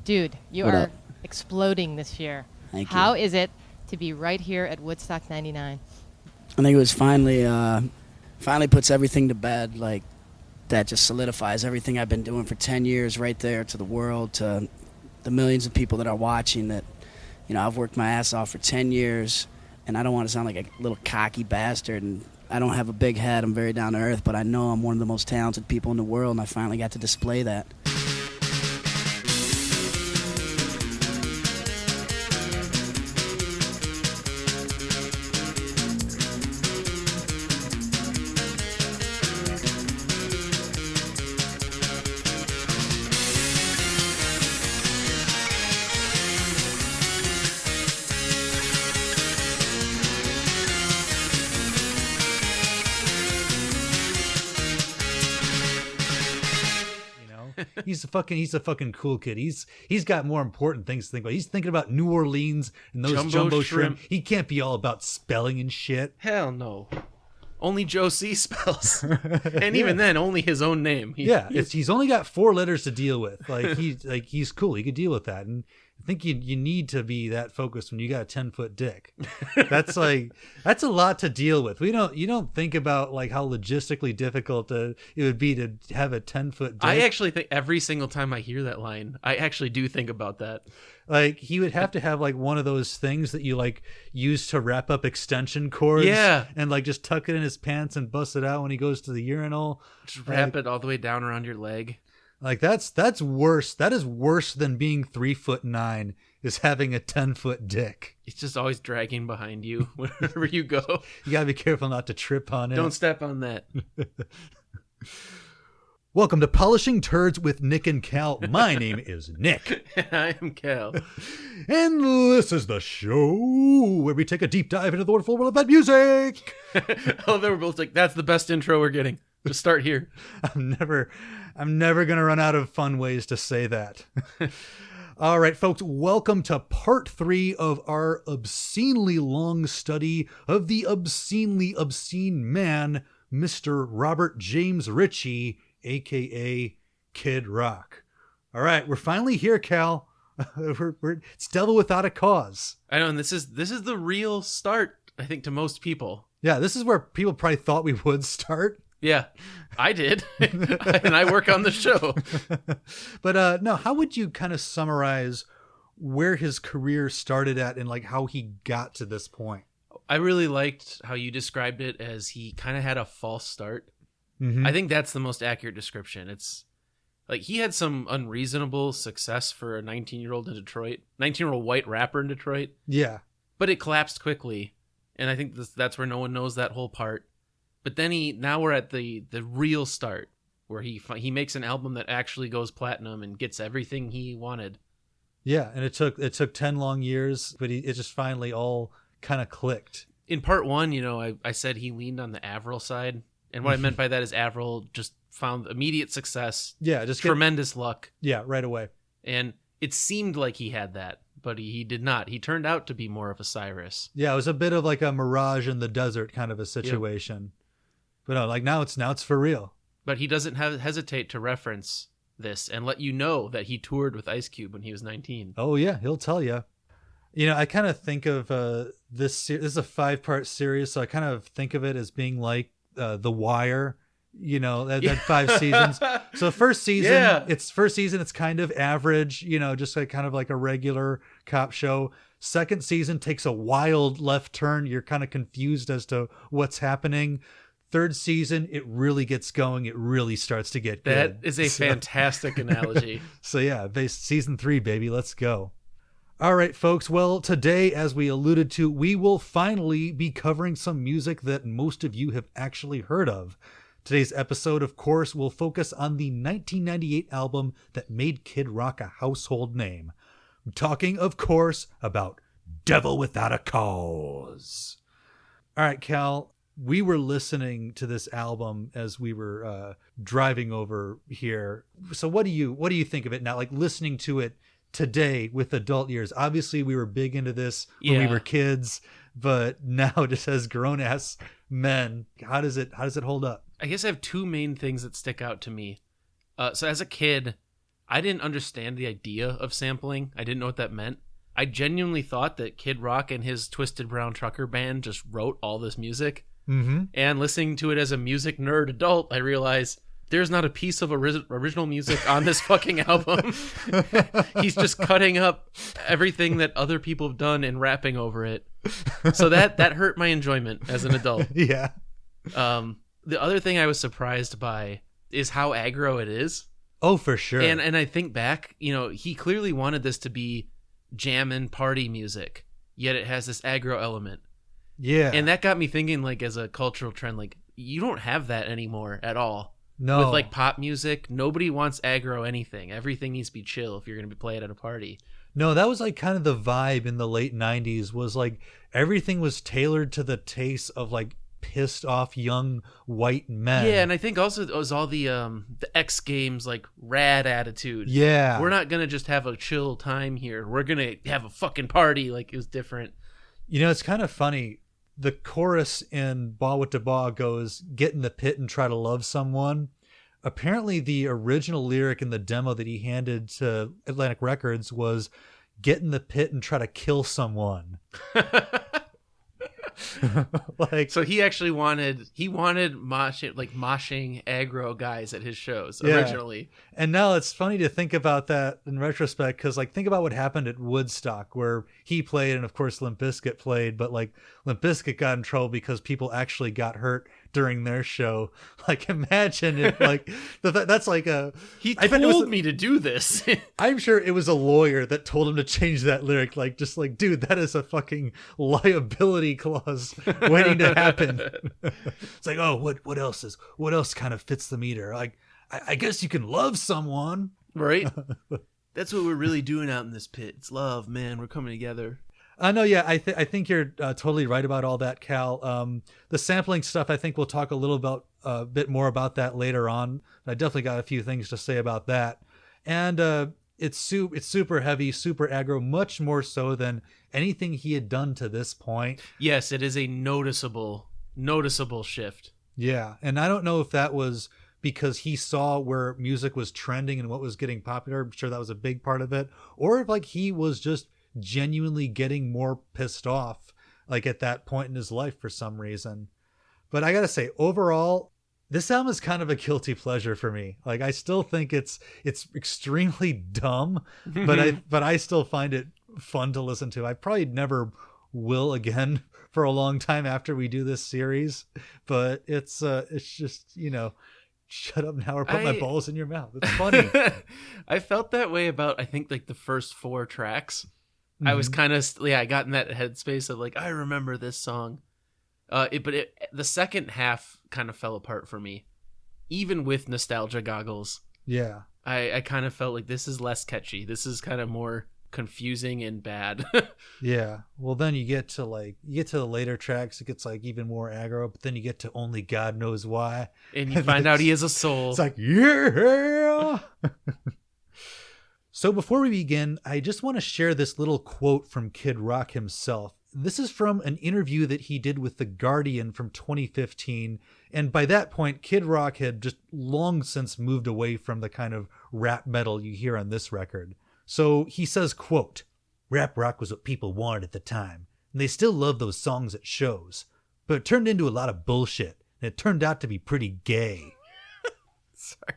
Dude, you What are up? exploding this year. Thank you. How is it to be right here at Woodstock 99? I think it was finally puts everything to bed. Like, that just solidifies everything I've been doing for 10 years right there to the world, to the millions of people that are watching that, I've worked my ass off for 10 years, and I don't want to sound like a little cocky bastard, and I don't have a big head. I'm very down to earth, but I know I'm one of the most talented people in the world, and I finally got to display that. He's a fucking cool kid. He's got more important things to think about. He's thinking about New Orleans and those jumbo shrimp. He can't be all about spelling and shit. Hell no. Only Joe C spells, and even then, only his own name. He's only got 4 letters to deal with. He's cool. He could deal with that, and I think you need to be that focused when you got a 10-foot dick. That's a lot to deal with. You don't think about like how logistically difficult it would be to have a 10-foot dick. I actually think every single time I hear that line, I actually do think about that. Like, he would have to have like one of those things that you like use to wrap up extension cords, and like just tuck it in his pants and bust it out when he goes to the urinal. Just wrap it all the way down around your leg. Like, that's worse. That is worse than being 3'9", is having a 10-foot dick. It's just always dragging behind you wherever you go. You gotta be careful not to trip on it. Don't step on that. Welcome to Polishing Turds with Nick and Cal. My name is Nick. I am Cal. And this is the show where we take a deep dive into the wonderful world of bad music. Oh, they were both like, that's the best intro we're getting. Just start here. I'm never gonna run out of fun ways to say that. All right, folks, welcome to part 3 of our obscenely long study of the obscenely obscene man, Mr. Robert James Ritchie, aka Kid Rock. All right, we're finally here, Cal. It's Devil Without a Cause. I know, and this is the real start, I think, to most people. Yeah, this is where people probably thought we would start. Yeah, I did. And I work on the show. But no, how would you kind of summarize where his career started at and like how he got to this point? I really liked how you described it as he kind of had a false start. Mm-hmm. I think that's the most accurate description. It's like he had some unreasonable success for a 19-year-old in Detroit, 19-year-old white rapper in Detroit. Yeah. But it collapsed quickly. And I think that's where no one knows that whole part. But then now we're at the real start where he makes an album that actually goes platinum and gets everything he wanted. Yeah, and it took 10 long years, but it just finally all kind of clicked. In part 1, I said he leaned on the Avril side. And what I meant by that is Avril just found immediate success. Yeah, just tremendous luck. Yeah, right away. And it seemed like he had that, but he did not. He turned out to be more of a Cyrus. Yeah, it was a bit of like a mirage in the desert kind of a situation. Yep. But no, like now it's for real. But he doesn't hesitate to reference this and let you know that he toured with Ice Cube when he was 19. Oh yeah, he'll tell you. I kind of think of this is a 5-part series, so I kind of think of it as being like The Wire. That 5 seasons. So the first season, it's kind of average, just like kind of like a regular cop show. Second season takes a wild left turn. You're kind of confused as to what's happening. Third season, it really gets going. It really starts to get good. That is a fantastic analogy. So yeah, season 3, baby. Let's go. All right, folks. Well, today, as we alluded to, we will finally be covering some music that most of you have actually heard of. Today's episode, of course, will focus on the 1998 album that made Kid Rock a household name. I'm talking, of course, about Devil Without a Cause. All right, Cal. We were listening to this album as we were driving over here. So what do you think of it now? Like listening to it today with adult ears. Obviously, we were big into this when we were kids, but now just as grown ass men, how does it hold up? I guess I have 2 main things that stick out to me. So as a kid, I didn't understand the idea of sampling. I didn't know what that meant. I genuinely thought that Kid Rock and his Twisted Brown Trucker Band just wrote all this music. Mm-hmm. And listening to it as a music nerd adult, I realized there's not a piece of original music on this fucking album. He's just cutting up everything that other people have done and rapping over it. So that hurt my enjoyment as an adult. Yeah. The other thing I was surprised by is how aggro it is. Oh, for sure. And I think back, he clearly wanted this to be jammin' party music, yet it has this aggro element. Yeah. And that got me thinking, like, as a cultural trend, like, you don't have that anymore at all. No. With, like, pop music, nobody wants aggro anything. Everything needs to be chill if you're going to be playing at a party. No, that was like kind of the vibe in the late 90s was like everything was tailored to the taste of like pissed off young white men. Yeah, and I think also it was all the X Games, like, rad attitude. Yeah. We're not going to just have a chill time here. We're going to have a fucking party. Like, it was different. It's kind of funny. The chorus in Bawitdaba goes, "Get in the pit and try to love someone." Apparently, the original lyric in the demo that he handed to Atlantic Records was, "Get in the pit and try to kill someone." Like, so he actually wanted moshing aggro guys at his shows Yeah. originally. And now it's funny to think about that in retrospect, because like think about what happened at Woodstock where he played and of course Limp Bizkit played, but like Limp Bizkit got in trouble because people actually got hurt during their show. Like imagine if like that's like He I bet it told was- me to do this. I'm sure it was a lawyer that told him to change that lyric. Like, just like, dude, that is a fucking liability clause waiting to happen. It's like, oh, what else kind of fits the meter? Like, I guess you can love someone. Right? That's what we're really doing out in this pit. It's love, man. We're coming together. No, yeah, I think you're totally right about all that, Cal. The sampling stuff, I think we'll talk a bit more about that later on. I definitely got a few things to say about that. And it's super heavy, super aggro, much more so than anything he had done to this point. Yes, it is a noticeable shift. Yeah, and I don't know if that was because he saw where music was trending and what was getting popular. I'm sure that was a big part of it. Or if like he was just genuinely getting more pissed off like at that point in his life for some reason. But I gotta say, overall, this album is kind of a guilty pleasure for me. Like I still think it's extremely dumb, but I still find it fun to listen to. I probably never will again for a long time after we do this series, but it's just, shut up now or put my balls in your mouth. It's funny. I felt that way about, I think, like the first 4 tracks. I was kind of, I got in that headspace of like, I remember this song. But the second half kind of fell apart for me, even with nostalgia goggles. Yeah. I kind of felt like this is less catchy. This is kind of more confusing and bad. Yeah. Well, then you get to the later tracks, it gets like even more aggro, but then you get to Only God Knows Why. And you find out he has a soul. It's like, yeah. So before we begin, I just want to share this little quote from Kid Rock himself. This is from an interview that he did with The Guardian from 2015. And by that point, Kid Rock had just long since moved away from the kind of rap metal you hear on this record. So he says, quote, "Rap rock was what people wanted at the time, and they still love those songs at shows. But it turned into a lot of bullshit, and it turned out to be pretty gay." Sorry.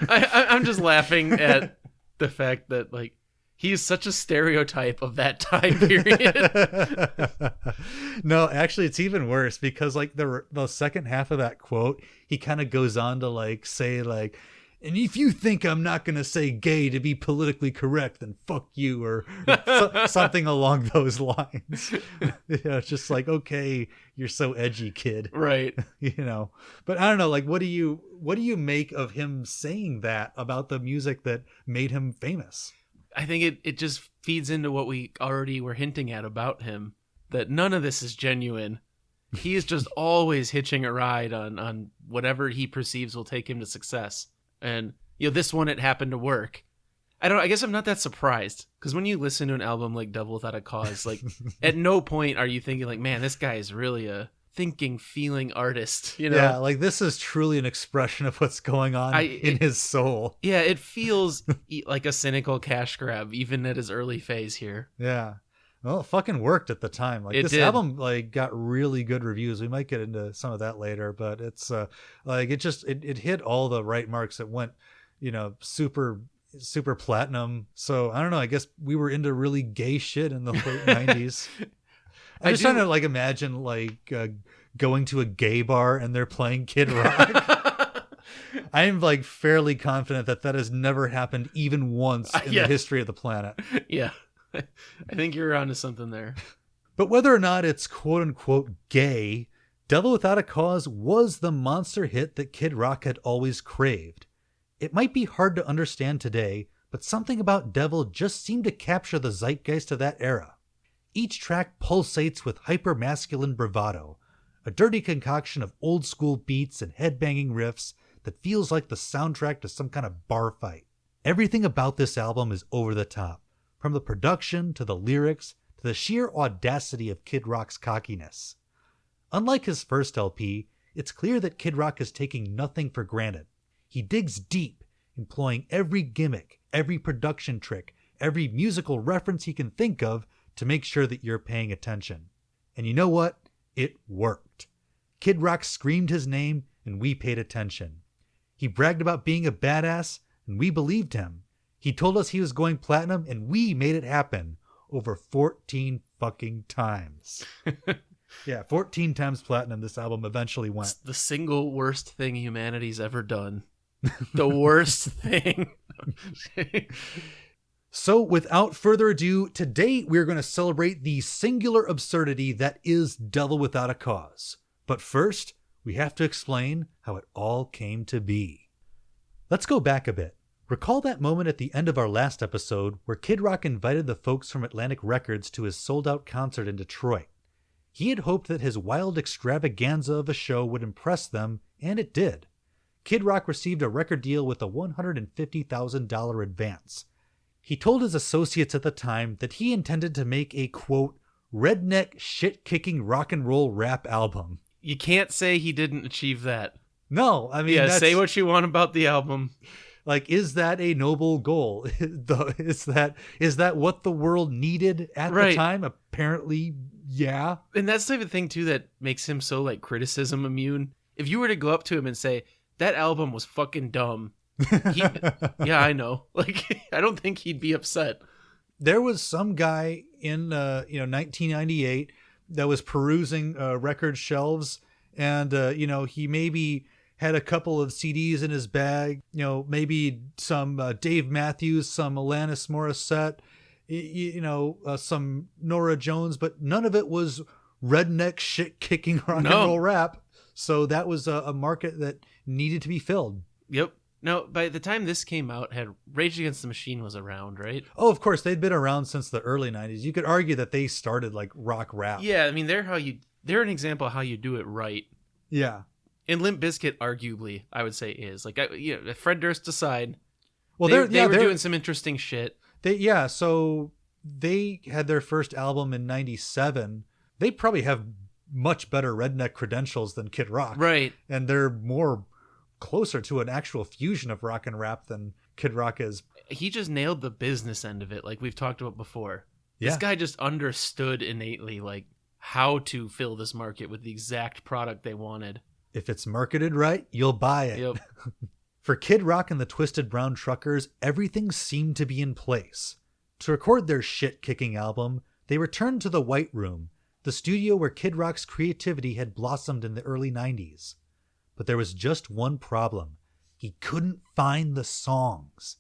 I'm just laughing at the fact that, like, he's such a stereotype of that time period. No, actually, it's even worse because, like, the second half of that quote, he kind of goes on to, like, say, like, "And if you think I'm not going to say gay to be politically correct, then fuck you," or something along those lines. It's just like, okay, you're so edgy, kid. Right. But I don't know, like, what do you make of him saying that about the music that made him famous? I think it just feeds into what we already were hinting at about him, that none of this is genuine. He is just always hitching a ride on whatever he perceives will take him to success. And, this one, it happened to work. I guess I'm not that surprised, because when you listen to an album like Devil Without a Cause, like, at no point are you thinking like, man, this guy is really a thinking, feeling artist, you know? Yeah, like this is truly an expression of what's going on in his soul. Yeah, it feels like a cynical cash grab, even at his early phase here. Yeah. Well, it fucking worked at the time. Like It this did. album like got really good reviews. We might get into some of that later, but it's like it hit all the right marks. It went, super platinum. So I don't know, I guess we were into really gay shit in the late 90s. I'm just trying to like imagine like going to a gay bar and they're playing Kid Rock. I'm like fairly confident that has never happened even once in the history of the planet. Yeah. I think you're onto something there. But whether or not it's quote unquote gay, Devil Without a Cause was the monster hit that Kid Rock had always craved. It might be hard to understand today, but something about Devil just seemed to capture the zeitgeist of that era. Each track pulsates with hyper-masculine bravado, a dirty concoction of old-school beats and headbanging riffs that feels like the soundtrack to some kind of bar fight. Everything about this album is over the top. From the production, to the lyrics, to the sheer audacity of Kid Rock's cockiness. Unlike his first LP, it's clear that Kid Rock is taking nothing for granted. He digs deep, employing every gimmick, every production trick, every musical reference he can think of to make sure that you're paying attention. And you know what? It worked. Kid Rock screamed his name, and we paid attention. He bragged about being a badass, and we believed him. He told us he was going platinum, and we made it happen over 14 fucking times. Yeah, 14 times platinum this album eventually went. It's the single worst thing humanity's ever done. The worst thing. So without further ado, today we're going to celebrate the singular absurdity that is Devil Without a Cause. But first, we have to explain how it all came to be. Let's go back a bit. Recall that moment at the end of our last episode where Kid Rock invited the folks from Atlantic Records to his sold-out concert in Detroit. He had hoped that his wild extravaganza of a show would impress them, and it did. Kid Rock received a record deal with a $150,000 advance. He told his associates at the time that he intended to make a, quote, redneck shit-kicking rock and roll rap album. You can't say he didn't achieve that. No, I mean, say what you want about the album. Like, is that a noble goal? Is that what the world needed at the time? Apparently, yeah. And that's the type of thing, too, that makes him so, like, criticism immune. If you were to go up to him and say, that album was fucking dumb. Yeah, I know. Like, I don't think he'd be upset. There was some guy in 1998 that was perusing record shelves, and he maybe had a couple of CDs in his bag, maybe some Dave Matthews, some Alanis Morissette, some Nora Jones, but none of it was redneck shit kicking rock and roll rap. So that was a market that needed to be filled. Yep. No, by the time this came out, had Rage Against the Machine was around, right? Oh, of course, they'd been around since the early 90s. You could argue that they started like rock rap. Yeah, I mean, they're an example of how you do it right. Yeah. And Limp Bizkit, arguably, I would say is like, Fred Durst aside. Well, they were doing some interesting shit. So they had their first album in '97. They probably have much better redneck credentials than Kid Rock, right? And they're more closer to an actual fusion of rock and rap than Kid Rock is. He just nailed the business end of it, like we've talked about before. Yeah. This guy just understood innately, like, how to fill this market with the exact product they wanted. If it's marketed right, you'll buy it. Yep. For Kid Rock and the Twisted Brown Truckers, everything seemed to be in place. To record their shit-kicking album, they returned to the White Room, the studio where Kid Rock's creativity had blossomed in the early 90s. But there was just one problem. He couldn't find the songs.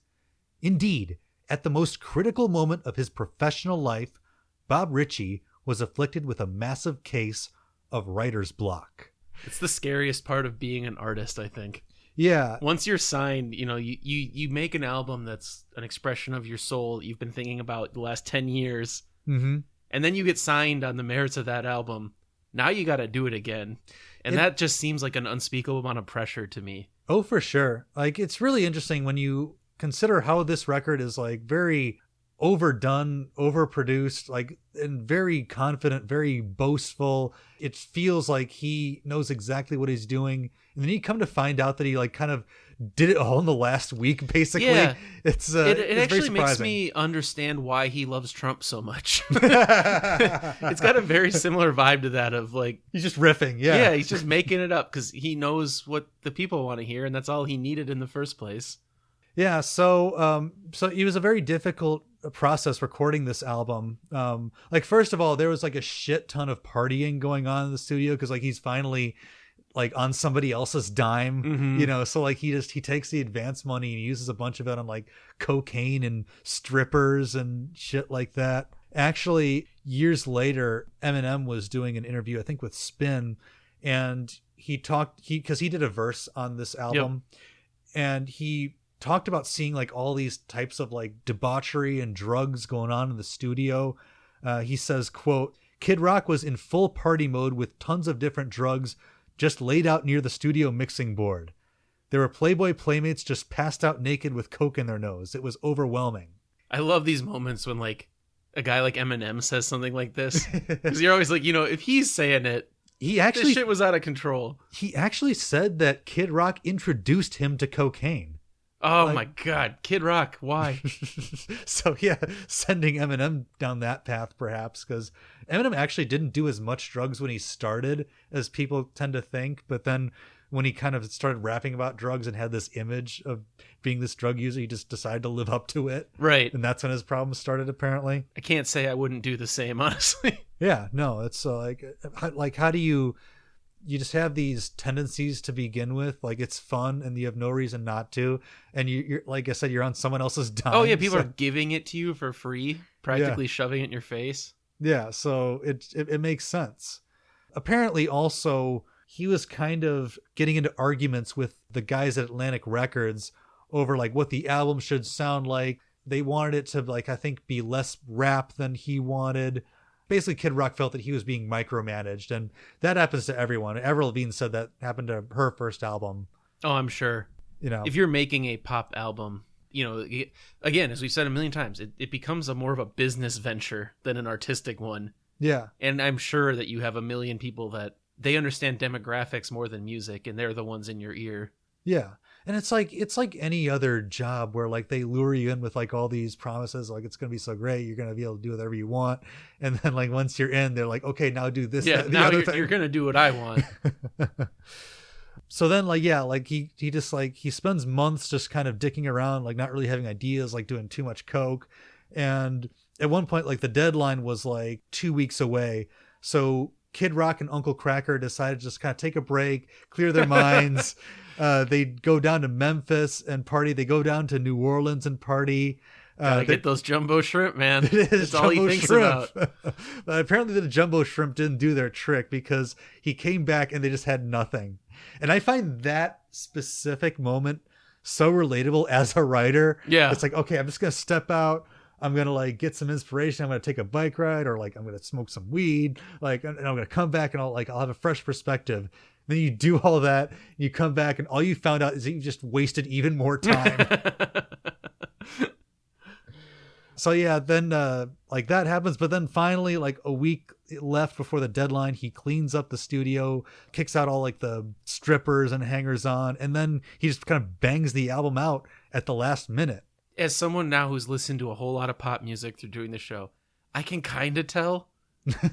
Indeed, at the most critical moment of his professional life, Bob Ritchie was afflicted with a massive case of writer's block. It's the scariest part of being an artist, I think. Yeah. Once you're signed, you make an album that's an expression of your soul that you've been thinking about the last 10 years. Mm-hmm. And then you get signed on the merits of that album. Now you got to do it again. And that just seems like an unspeakable amount of pressure to me. Oh, for sure. Like, it's really interesting when you consider how this record is like very overdone, overproduced, like, and very confident, very boastful. It feels like he knows exactly what he's doing. And then you come to find out that he like kind of did it all in the last week, basically. Yeah. It's It actually very makes me understand why he loves Trump so much. It's got a very similar vibe to that of like, he's just riffing. yeah, he's just making it up because he knows what the people want to hear, and that's all he needed in the first place. Yeah, so it was a very difficult process recording this album. Like, first of all, there was like a shit ton of partying going on in the studio because like he's finally like on somebody else's dime, you know. So like he takes the advance money and he uses a bunch of it on like cocaine and strippers and shit like that. Actually, years later, Eminem was doing an interview, I think with Spin, and because he did a verse on this album, and he talked about seeing like all these types of like debauchery and drugs going on in the studio. He says, quote, Kid Rock was in full party mode with tons of different drugs just laid out near the studio mixing board. There were Playboy playmates just passed out naked with coke in their nose. It was overwhelming. I love these moments when like a guy like Eminem says something like this, because you're always like, you know, if he's saying it, this shit was out of control. He actually said that Kid Rock introduced him to cocaine. Oh my God, Kid Rock, why? So yeah, sending Eminem down that path perhaps, because Eminem actually didn't do as much drugs when he started as people tend to think, but then when he kind of started rapping about drugs and had this image of being this drug user, he just decided to live up to it. Right. And that's when his problems started, apparently. I can't say I wouldn't do the same, honestly. Yeah, no, it's like how do you just have these tendencies to begin with, like it's fun and you have no reason not to, and you're like I said, you're on someone else's dime. Oh yeah, people are giving it to you for free, practically shoving it in your face. Yeah, so it makes sense. Apparently also he was kind of getting into arguments with the guys at Atlantic Records over like what the album should sound like. They wanted it to like, I think, be less rap than he wanted. Basically, Kid Rock felt that he was being micromanaged, and that happens to everyone. Avril Lavigne said that happened to her first album. Oh, I'm sure. You know, if you're making a pop album, you know, again, as we've said a million times, it becomes more of a business venture than an artistic one. Yeah. And I'm sure that you have a million people that they understand demographics more than music, and they're the ones in your ear. Yeah. And it's like any other job where like they lure you in with like all these promises, like it's going to be so great, you're going to be able to do whatever you want. And then like once you're in, they're like, okay, now do this. Yeah, now you're going to do what I want. So then like, yeah, like he just like, he spends months just kind of dicking around, like not really having ideas, like doing too much coke. And at one point, like the deadline was like 2 weeks away. So Kid Rock and Uncle Kracker decided to just kind of take a break, clear their minds. They go down to Memphis and party. They go down to New Orleans and party. Gotta get those jumbo shrimp, man. That's all he thinks shrimp. about. But apparently the jumbo shrimp didn't do their trick because he came back and they just had nothing. And I find that specific moment so relatable as a writer. Yeah. It's like, okay, I'm just going to step out. I'm going to like get some inspiration. I'm going to take a bike ride, or like I'm going to smoke some weed. Like, and I'm going to come back and I'll have a fresh perspective. Then you do all that, you come back, and all you found out is that you just wasted even more time. So yeah, then like that happens, but then finally, like a week left before the deadline, he cleans up the studio, kicks out all like the strippers and hangers on, and then he just kind of bangs the album out at the last minute. As someone now who's listened to a whole lot of pop music through doing the show, I can kind of tell,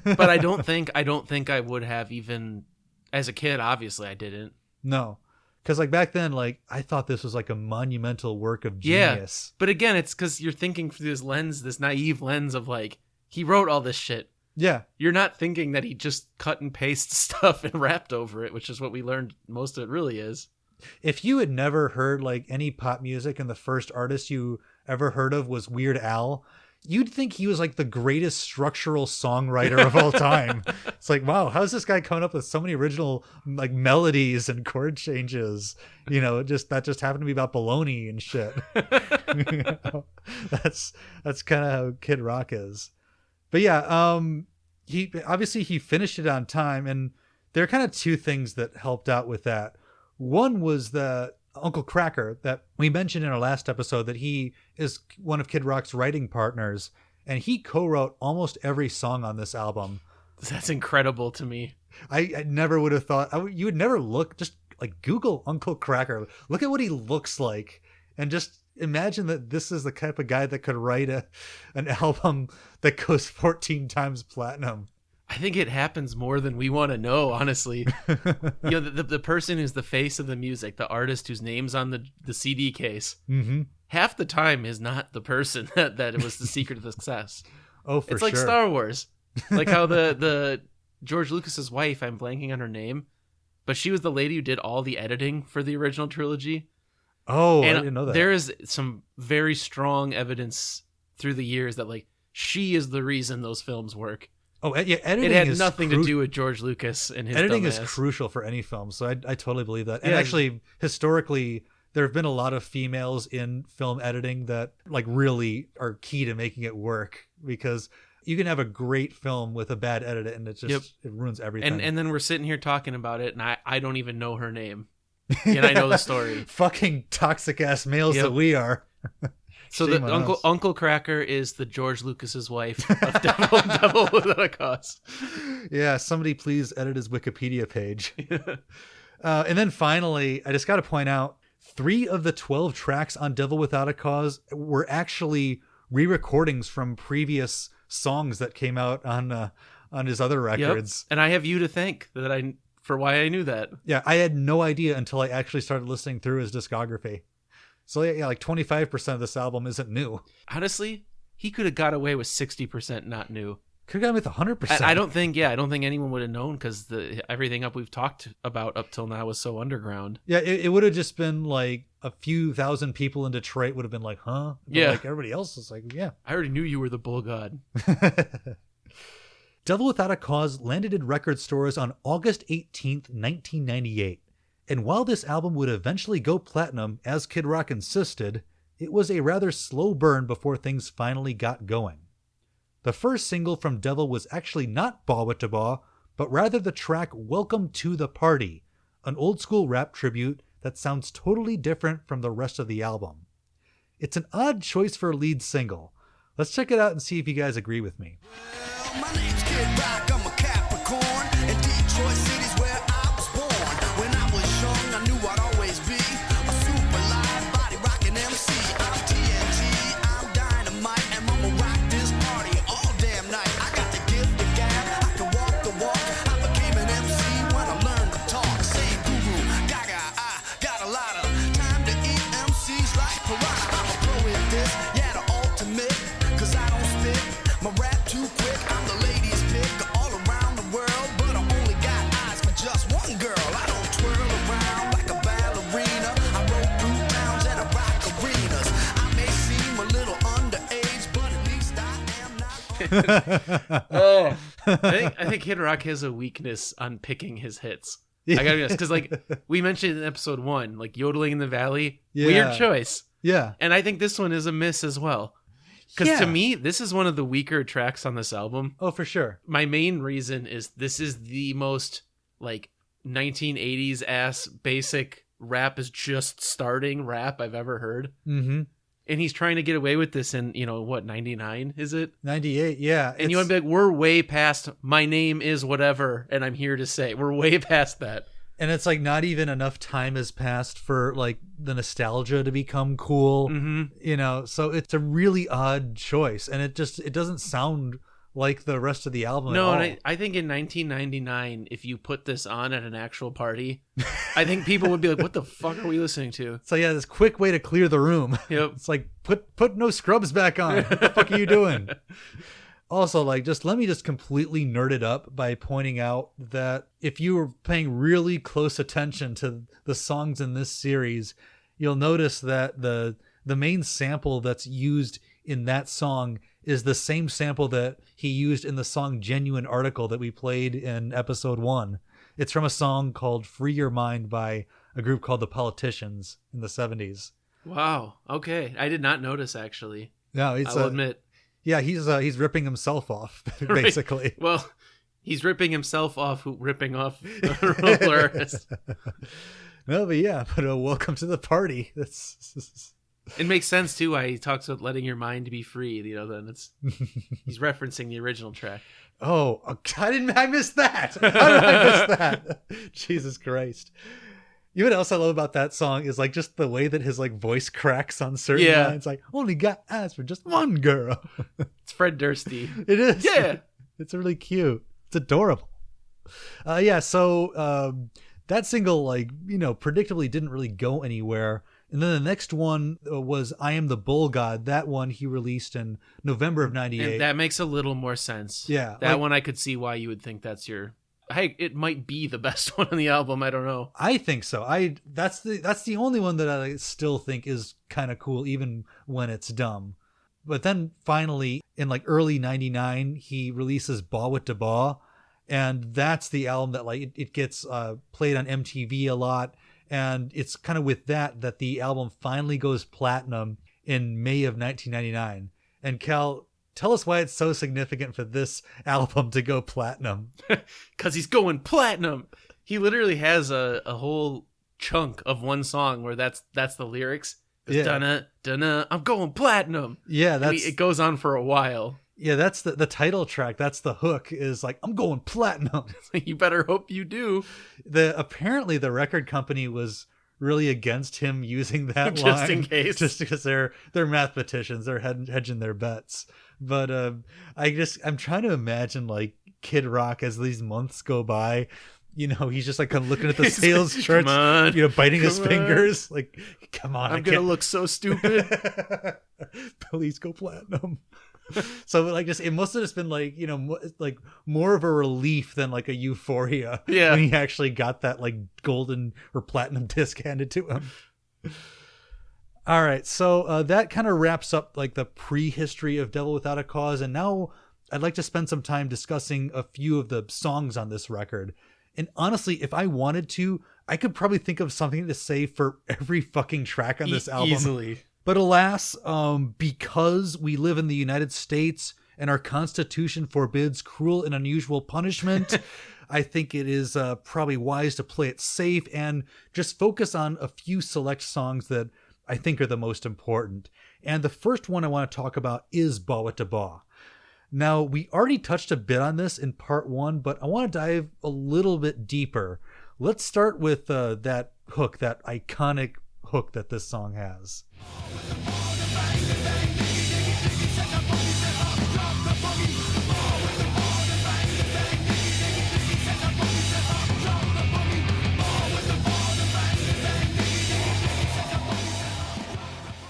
but I don't think I would have even. As a kid, obviously, I didn't. No. Because, like, back then, like, I thought this was, like, a monumental work of genius. Yeah. But again, it's because you're thinking through this lens, this naive lens of, like, he wrote all this shit. Yeah. You're not thinking that he just cut and paste stuff and rapped over it, which is what we learned most of it really is. If you had never heard, like, any pop music and the first artist you ever heard of was Weird Al, you'd think he was like the greatest structural songwriter of all time. It's like, wow, how's this guy coming up with so many original like melodies and chord changes? You know, that just happened to be about baloney and shit. You know, that's kind of how Kid Rock is. But yeah, he finished it on time, and there are kind of two things that helped out with that. One was that Uncle Cracker that we mentioned in our last episode that he is one of Kid Rock's writing partners, and he co-wrote almost every song on this album. That's incredible to me. I never would have thought you would never look, just like Google Uncle Cracker, look at what he looks like, and just imagine that this is the type of guy that could write an album that goes 14 times platinum. I think it happens more than we want to know, honestly. The person who's the face of the music, the artist whose name's on the CD case, half the time is not the person that it was the secret of the success. Oh, for sure. It's like Star Wars. Like how the George Lucas's wife, I'm blanking on her name, but she was the lady who did all the editing for the original trilogy. Oh, and I didn't know that. There is some very strong evidence through the years that like she is the reason those films work. Oh, yeah, editing it had is nothing to do with George Lucas and his editing dumbass. is crucial for any film, so I totally believe that. And Yeah. actually, historically, there have been a lot of females in film editing that like really are key to making it work, because you can have a great film with a bad edit and it just it ruins everything. And then we're sitting here talking about it, and I don't even know her name, and I know the story. Fucking toxic ass males that we are. So Shame the on us. Uncle Cracker is the George Lucas's wife of Devil Without a Cause. Yeah, somebody please edit his Wikipedia page. And then finally, I just got to point out, 3 of the 12 tracks on Devil Without a Cause were actually re-recordings from previous songs that came out on his other records. And I have you to thank for why I knew that. Yeah, I had no idea until I actually started listening through his discography. So yeah, like 25% of this album isn't new. Honestly, he could have got away with 60% not new. Could have gotten with 100%. I don't think anyone would have known, because everything we've talked about up till now was so underground. Yeah, it would have just been like a few thousand people in Detroit would have been like, huh? But yeah. Like everybody else is like, yeah. I already knew you were the bull god. Devil Without a Cause landed in record stores on August 18th, 1998. And while this album would eventually go platinum, as Kid Rock insisted, it was a rather slow burn before things finally got going. The first single from Devil was actually not Bawitdaba, but rather the track Welcome to the Party, an old school rap tribute that sounds totally different from the rest of the album. It's an odd choice for a lead single. Let's check it out and see if you guys agree with me. Well, my name's Kid Rock, I'm a Capricorn, and Detroit City's where I was born. When I was young, I knew I'd always be a super live body rockin' MC. I'm TNT, I'm dynamite, and I'ma rock this party all damn night. I got the gift of gab, I can walk the walk. I became an MC when I learned to talk. Say guru, gaga, I got a lot of time to eat MCs like piranha. I'm a pro at this, yeah, the ultimate, 'cause I don't spit my rap too quick. I'm the ladies' pick all around the world, but I only got eyes for just one girl. I don't twirl around like a ballerina. I roll through towns and I rock arenas. I may seem a little underage, but at least I am not. I think Kid Rock has a weakness on picking his hits. I gotta be honest, because like we mentioned in episode 1, like Yodeling in the Valley, weird choice. Yeah. And I think this one is a miss as well. Because to me, this is one of the weaker tracks on this album. Oh, for sure. My main reason is this is the most like 1980s ass basic rap is just starting rap I've ever heard. Mm-hmm. And he's trying to get away with this in, 99 is it? 98, yeah. And you want to be like, we're way past my name is whatever, and I'm here to say. We're way past that. And it's like not even enough time has passed for like the nostalgia to become cool, so it's a really odd choice, and it doesn't sound like the rest of the album at all. And I think in 1999, if you put this on at an actual party, I think people would be like, what the fuck are we listening to? So yeah, this quick way to clear the room. Yep. It's like put no scrubs back on. What the fuck are you doing? Also, like, let me completely nerd it up by pointing out that if you were paying really close attention to the songs in this series, you'll notice that the main sample that's used in that song is the same sample that he used in the song Genuine Article that we played in episode 1. It's from a song called Free Your Mind by a group called The Politicians in the 70s. Wow. Okay. I did not notice, actually. No, I'll admit. Yeah, he's ripping himself off, basically. Well, he's ripping himself off, ripping off the roller. No, but yeah, but welcome to the party. That's It makes sense too why he talks about letting your mind be free. Then he's referencing the original track. oh, I missed that. How did I miss that? Jesus Christ. You know what else I love about that song is like just the way that his like voice cracks on certain lines. Like, only got eyes for just one girl. It's Fred Dursty. It is. Yeah. It's really cute. It's adorable. So that single, like, predictably didn't really go anywhere. And then the next one was I Am the Bull God. That one he released in November of 98. And that makes a little more sense. Yeah. That one I could see why you would think that's your... Hey, it might be the best one on the album. I don't know. I think so. That's the only one that I still think is kind of cool, even when it's dumb. But then finally, in like early '99, he releases Bawitdaba, and that's the album that like it gets played on MTV a lot, and it's kind of with that the album finally goes platinum in May of 1999. And Cal, tell us why it's so significant for this album to go platinum. Because he's going platinum. He literally has a whole chunk of one song where that's the lyrics. Yeah. Dunna, dunna, I'm going platinum. Yeah, It goes on for a while. Yeah, that's the title track. That's the hook is like, I'm going platinum. You better hope you do. Apparently the record company was really against him using that Just line. in case. Just because they're mathematicians. They're hedging their bets. But I'm trying to imagine like Kid Rock as these months go by. He's just like looking at the sales charts, Come on, biting his come on. fingers. Like, come on, I'm going to look so stupid. Please go platinum. So like it must have just been like, like more of a relief than like a euphoria. Yeah. When he actually got that like golden or platinum disc handed to him. All right. So that kind of wraps up like the prehistory of Devil Without a Cause. And now I'd like to spend some time discussing a few of the songs on this record. And honestly, if I wanted to, I could probably think of something to say for every fucking track on this album. Easily. But alas, because we live in the United States and our Constitution forbids cruel and unusual punishment, I think it is probably wise to play it safe and just focus on a few select songs that I think are the most important. And the first one I want to talk about is Bawitdaba. Now, we already touched a bit on this in part one, but I want to dive a little bit deeper. Let's start with that hook, that iconic hook that this song has.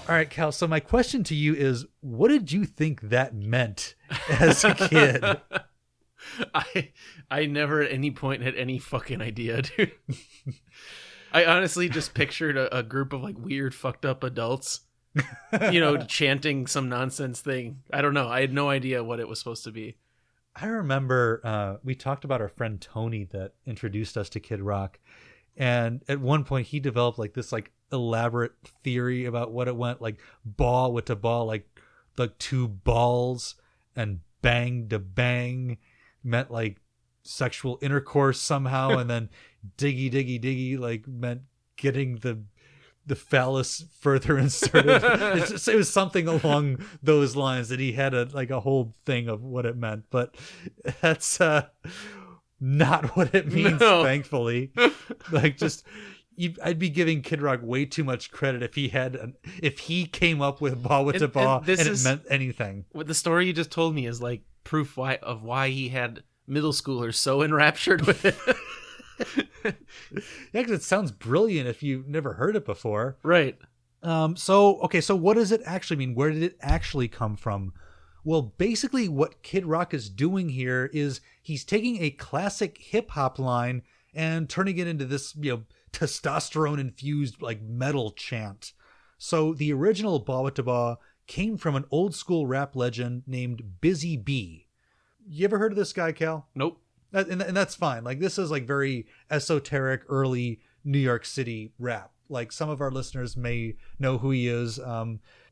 All right, Cal, so my question to you is, what did you think that meant as a kid? I never at any point had any fucking idea, dude. I honestly just pictured a group of like weird fucked up adults, chanting some nonsense thing. I don't know. I had no idea what it was supposed to be. I remember we talked about our friend Tony that introduced us to Kid Rock. And at one point he developed like this like elaborate theory about what it went, like Bawitdaba, like two balls, and bang to bang meant like sexual intercourse somehow, and then diggy like meant getting the phallus further inserted. It was something along those lines that he had a whole thing of what it meant, but that's not what it means. No. Thankfully. I'd be giving Kid Rock way too much credit if he came up with Bawitdaba and it meant anything. What the story you just told me is like proof of why he had middle schoolers so enraptured with it. Yeah, because it sounds brilliant if you've never heard it before. Right. So what does it actually mean? Where did it actually come from? Well, basically what Kid Rock is doing here is he's taking a classic hip hop line and turning it into this, testosterone infused like metal chant. So the original Bawitdaba came from an old school rap legend named Busy Bee. You ever heard of this guy, Cal? Nope. And that's fine. Like, this is like very esoteric early New York City rap. Like, some of our listeners may know who he is.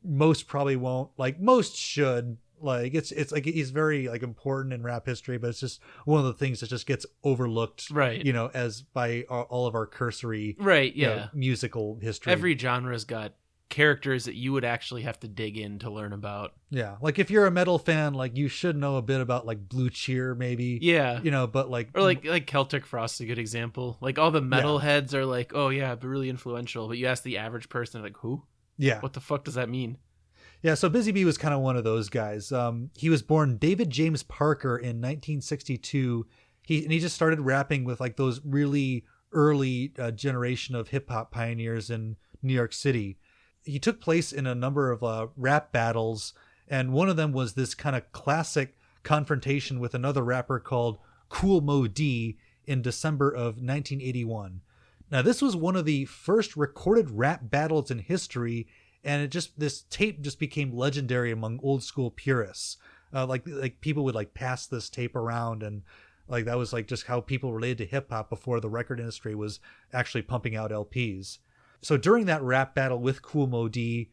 Most probably won't. Like, most should. Like it's like he's very like important in rap history, but it's just one of the things that just gets overlooked, Right. You know, as by all of our cursory, Right, you yeah. know, musical history. Every genre's got characters that you would actually have to dig in to learn about. Yeah, like if you're a metal fan, like you should know a bit about like Blue Cheer, maybe. Yeah. You know, but like Or like Celtic Frost's a good example. Like all the metalheads are like, oh yeah, but really influential. But you ask the average person, like, who? yeah, What the fuck does that mean? yeah. So Busy Bee was kind of one of those guys. He was born David James Parker in 1962. He just started rapping with like those really early generation of hip hop pioneers in New York City. He took place in a number of rap battles, and one of them was this kind of classic confrontation with another rapper called Kool Mo D in December of 1981. Now, this was one of the first recorded rap battles in history, and this tape just became legendary among old school purists. Like people would like pass this tape around, and like that was like just how people related to hip hop before the record industry was actually pumping out LPs. So during that rap battle with Kool Mo D,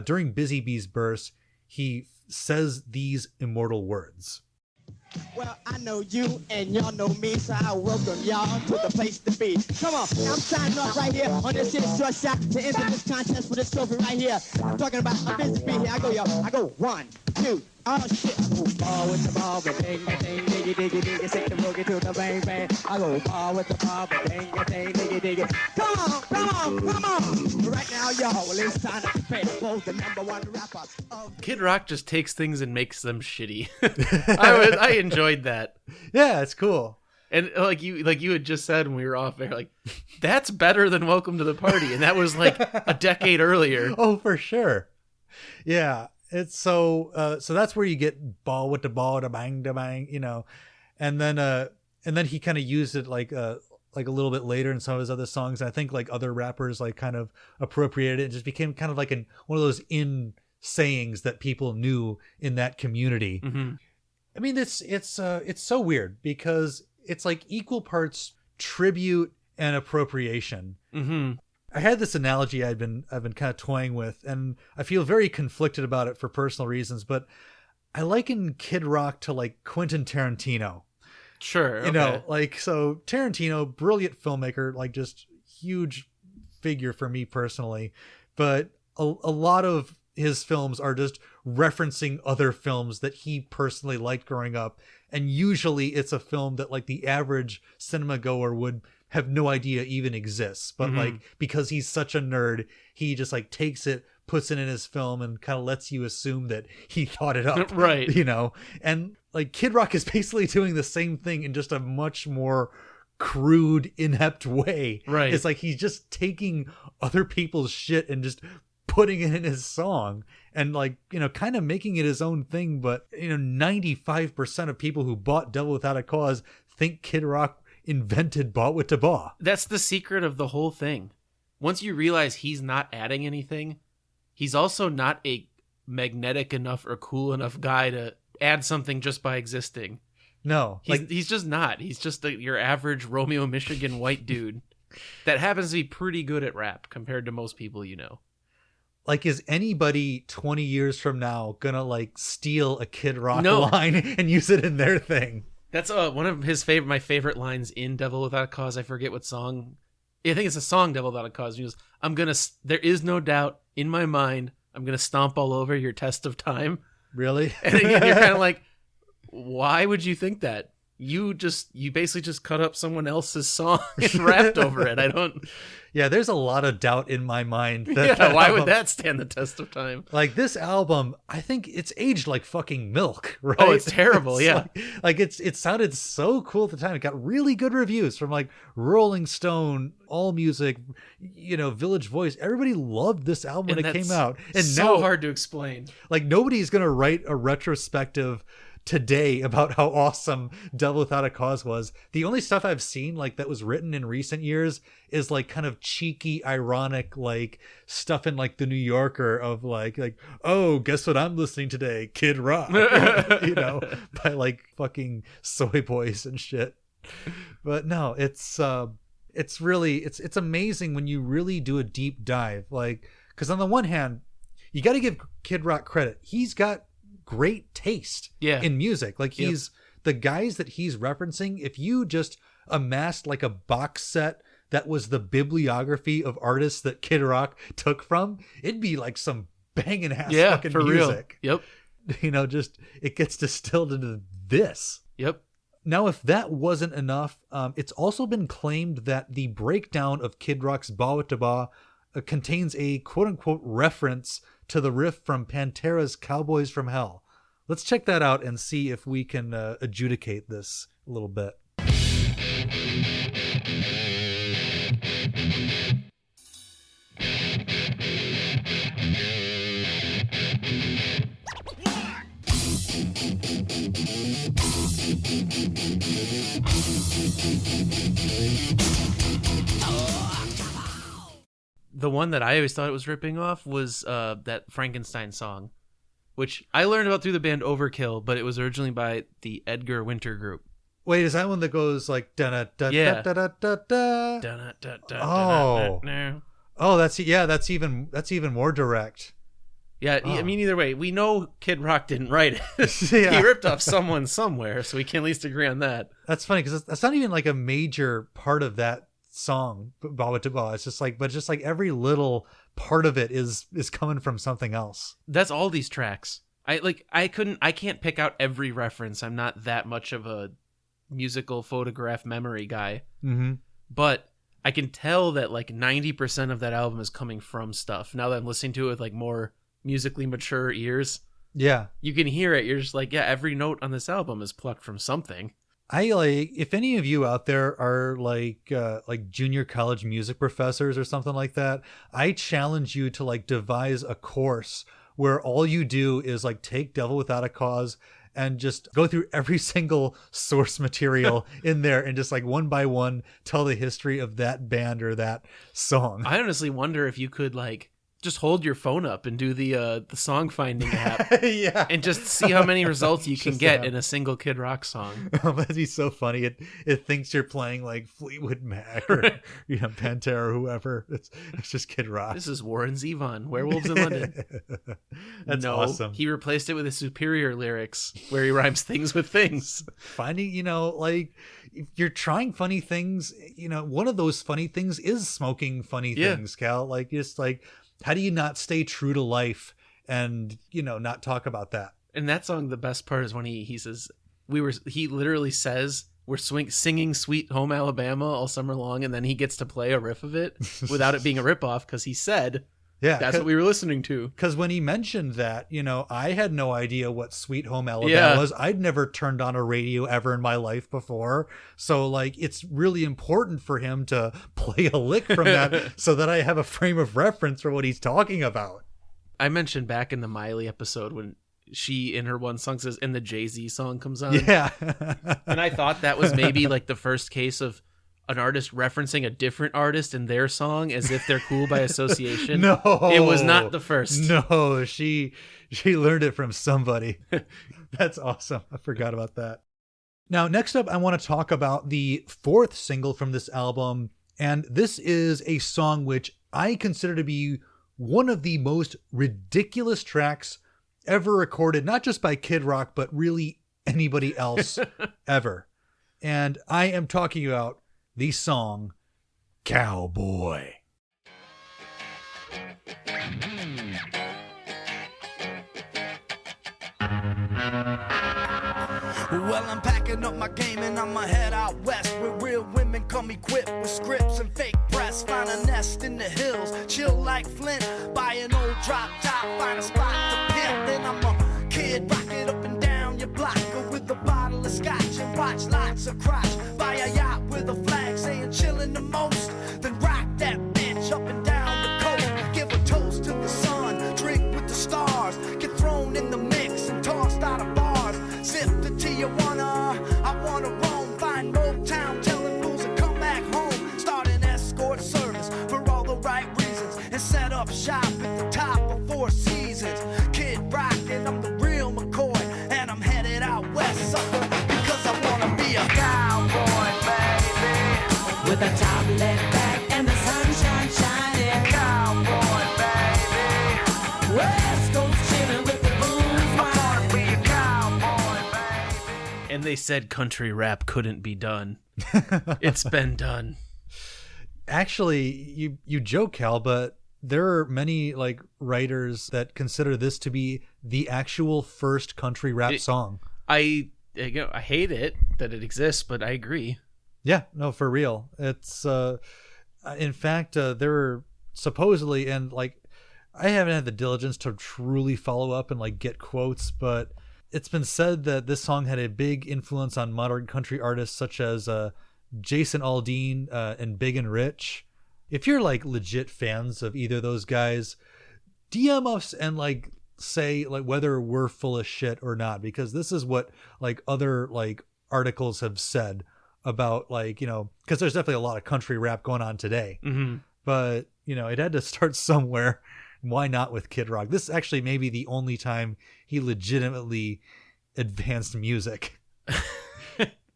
during Busy Bee's verse, he says these immortal words. Well, I know you and y'all know me, so I welcome y'all to the place to be. Come on, I'm signing up right here on this shit short shot to enter this contest for this trophy right here. I'm talking about a busy bee here. I go, y'all. I go 1, 2. Oh shit. I go ball with the ball, but ding, ding, diggy, diggy, diggy, shake the boogie to the bang, bang. I go ball with the ball, but ding, ding, diggy, diggy. Come on, come on, come on. Right now, y'all, well, it's time to prepare to pose the #1 rapper of Kid Rock just takes things and makes them shitty. I enjoyed that. Yeah, it's cool. And like you had just said when we were off there, like that's better than Welcome to the Party, and that was like a decade earlier. Oh, for sure. Yeah, it's so that's where you get ball with the ball, da bang, you know, and then he kind of used it like a little bit later in some of his other songs. And I think like other rappers like kind of appropriated it. It just became kind of like one of those sayings that people knew in that community. Mm-hmm. I mean, it's so weird because it's like equal parts tribute and appropriation. Mm-hmm. I had this analogy I've been kind of toying with, and I feel very conflicted about it for personal reasons, but I liken Kid Rock to like Quentin Tarantino. Sure. Okay. You know, like, so Tarantino, brilliant filmmaker, like just huge figure for me personally, but a lot of his films are just referencing other films that he personally liked growing up, and usually it's a film that like the average cinema goer would have no idea even exists, but like because he's such a nerd, he just like takes it, puts it in his film, and kind of lets you assume that he thought it up. Right. You know, and like Kid Rock is basically doing the same thing in just a much more crude, inept way. Right. It's like he's just taking other people's shit and just putting it in his song and like, you know, kind of making it his own thing. But, you know, 95% of people who bought Devil Without a Cause think Kid Rock invented Bawitdaba. That's the secret of the whole thing. Once you realize he's not adding anything, he's also not a magnetic enough or cool enough guy to add something just by existing. No, He's just not. He's just your average Romeo, Michigan white dude that happens to be pretty good at rap compared to most people you know. like, is anybody 20 years from now gonna like steal a Kid Rock No. line and use it in their thing? That's one of my favorite lines in Devil Without a Cause. I forget what song. I think it's a song, Devil Without a Cause. He goes, there is no doubt in my mind, I'm going to stomp all over your test of time. Really? And you're kind of like, why would you think that? You basically just cut up someone else's song and rapped over it. I don't. Yeah, there's a lot of doubt in my mind. That Why album, would that stand the test of time? Like, this album, I think it's aged like fucking milk, right? Oh, it's terrible. It's Yeah. like it sounded so cool at the time. It got really good reviews from like Rolling Stone, All Music, you know, Village Voice. Everybody loved this album when it came out. And so now, hard to explain. like, nobody's going to write a retrospective today about how awesome Devil Without a Cause was. The only stuff I've seen like that was written in recent years is like kind of cheeky, ironic, like stuff in like the New Yorker of like, oh, guess what I'm listening today? Kid Rock, you know, by like fucking Soy Boys and shit. But no, it's really, it's amazing when you really do a deep dive. Like, because on the one hand, you got to give Kid Rock credit. He's got great taste Yeah. in music. Like he's the guys that he's referencing. If you just amassed like a box set that was the bibliography of artists that Kid Rock took from, it'd be like some banging ass fucking for music. Real. Yep. Just it gets distilled into this. Yep. Now, if that wasn't enough, it's also been claimed that the breakdown of Kid Rock's Bawitdaba contains a quote-unquote reference to the riff from Pantera's Cowboys from Hell. Let's check that out and see if we can adjudicate this a little bit. The one that I always thought it was ripping off was that Frankenstein song, which I learned about through the band Overkill, but it was originally by the Edgar Winter Group. Wait, is that one that goes like da da da Yeah. da da da da? Oh. Oh, that's even more direct. Yeah, Oh. I mean, either way, we know Kid Rock didn't write it. Yeah. He ripped off someone somewhere, so we can at least agree on that. That's funny because that's not even like a major part of that song, Bawitdaba. It's just like every little part of it is coming from something else. That's all these tracks. I can't pick out every reference. I'm not that much of a musical photograph memory guy. Mm-hmm. But I can tell that like 90% of that album is coming from stuff. Now that I'm listening to it with like more musically mature ears, Yeah. you can hear it. You're just like, yeah, every note on this album is plucked from something. If any of you out there are like junior college music professors or something like that, I challenge you to like devise a course where all you do is like take Devil Without a Cause and just go through every single source material in there and just like one by one tell the history of that band or that song. I honestly wonder if you could like just hold your phone up and do the song finding app Yeah. and just see how many results you can Just get that. in a single Kid Rock song. That'd be so funny. It thinks you're playing like Fleetwood Mac or Pantera or whoever. It's just Kid Rock. This is Warren Zevon, Werewolves in London. That's no, awesome. He replaced it with his superior lyrics where he rhymes things with things. Finding, like if you're trying funny things, one of those funny things is smoking funny Yeah. things, Cal. Like just like, how do you not stay true to life and, not talk about that? And that song, the best part is when he says, he literally says, we're singing Sweet Home Alabama all summer long, and then he gets to play a riff of it without it being a ripoff because he said, Yeah. that's what we were listening to. Because when he mentioned that, I had no idea what Sweet Home Alabama Yeah. was. I'd never turned on a radio ever in my life before. So, like, it's really important for him to play a lick from that so that I have a frame of reference for what he's talking about. I mentioned back in the Miley episode when she, in her one song, says, and the Jay-Z song comes on. Yeah. And I thought that was maybe like the first case of an artist referencing a different artist in their song as if they're cool by association. No. It was not the first. No, she learned it from somebody. That's awesome. I forgot about that. Now, next up, I want to talk about the fourth single from this album. And this is a song which I consider to be one of the most ridiculous tracks ever recorded, not just by Kid Rock, but really anybody else ever. And I am talking about the song Cowboy. Well, I'm packing up my game and I'ma head out west where real women come equipped with scripts and fake breasts. Find a nest in the hills, chill like Flint. Buy an old drop top, find a spot to pimp. Then I'm a kid, rock it up and down your block. Go with a bottle of scotch and watch lots of crotch. Buy a yacht with a flag saying chillin' the most. Then rock that bitch up and down the coast. Give a toast to the sun, drink with the stars. Get thrown in the mix and tossed out of bars. Sip the Tijuana, I wanna roam. Find Motown, telling fools to come back home. Start an escort service for all the right reasons. And set up shop at the top of Four Seasons. Kid Rock and I'm the real McCoy. And I'm headed out west, sucker, because I wanna be a cowboy, baby. With a top let back and the sunshine shining. Cowboy, baby. West Coast chillin' with the blues I wanna be And they said country rap couldn't be done. It's been done. Actually, you joke, Cal, but there are many like writers that consider this to be the actual first country rap song. I hate it that it exists, but I agree. Yeah, no, for real. It's in fact, there are supposedly, and like I haven't had the diligence to truly follow up and like get quotes, but it's been said that this song had a big influence on modern country artists such as Jason Aldean and Big and Rich. If you're like legit fans of either of those guys, DM us and like say like whether we're full of shit or not, because this is what like other like articles have said about like, you know, because there's definitely a lot of country rap going on today. Mm-hmm. But you know, it had to start somewhere. Why not with Kid Rock? This actually may be the only time he legitimately advanced music.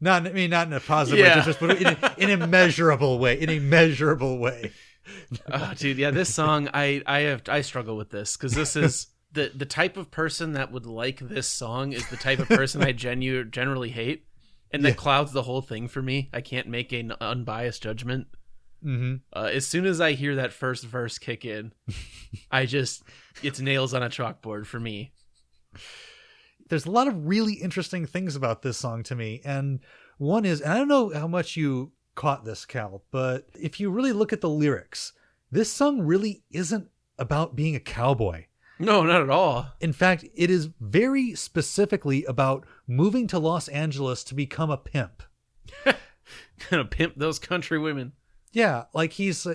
Not in a positive way, just but in a measurable way. In a measurable way. Oh, dude, yeah, this song I struggle with this because this is the type of person that would like this song is the type of person I generally hate, and that clouds the whole thing for me. I can't make an unbiased judgment. Mm-hmm. As soon as I hear that first verse kick in, it's nails on a chalkboard for me. There's a lot of really interesting things about this song to me. And one is, and I don't know how much you caught this, Cal, but if you really look at the lyrics, this song really isn't about being a cowboy. No, not at all. In fact, it is very specifically about moving to Los Angeles to become a pimp. Gonna pimp those country women. Yeah, like he's,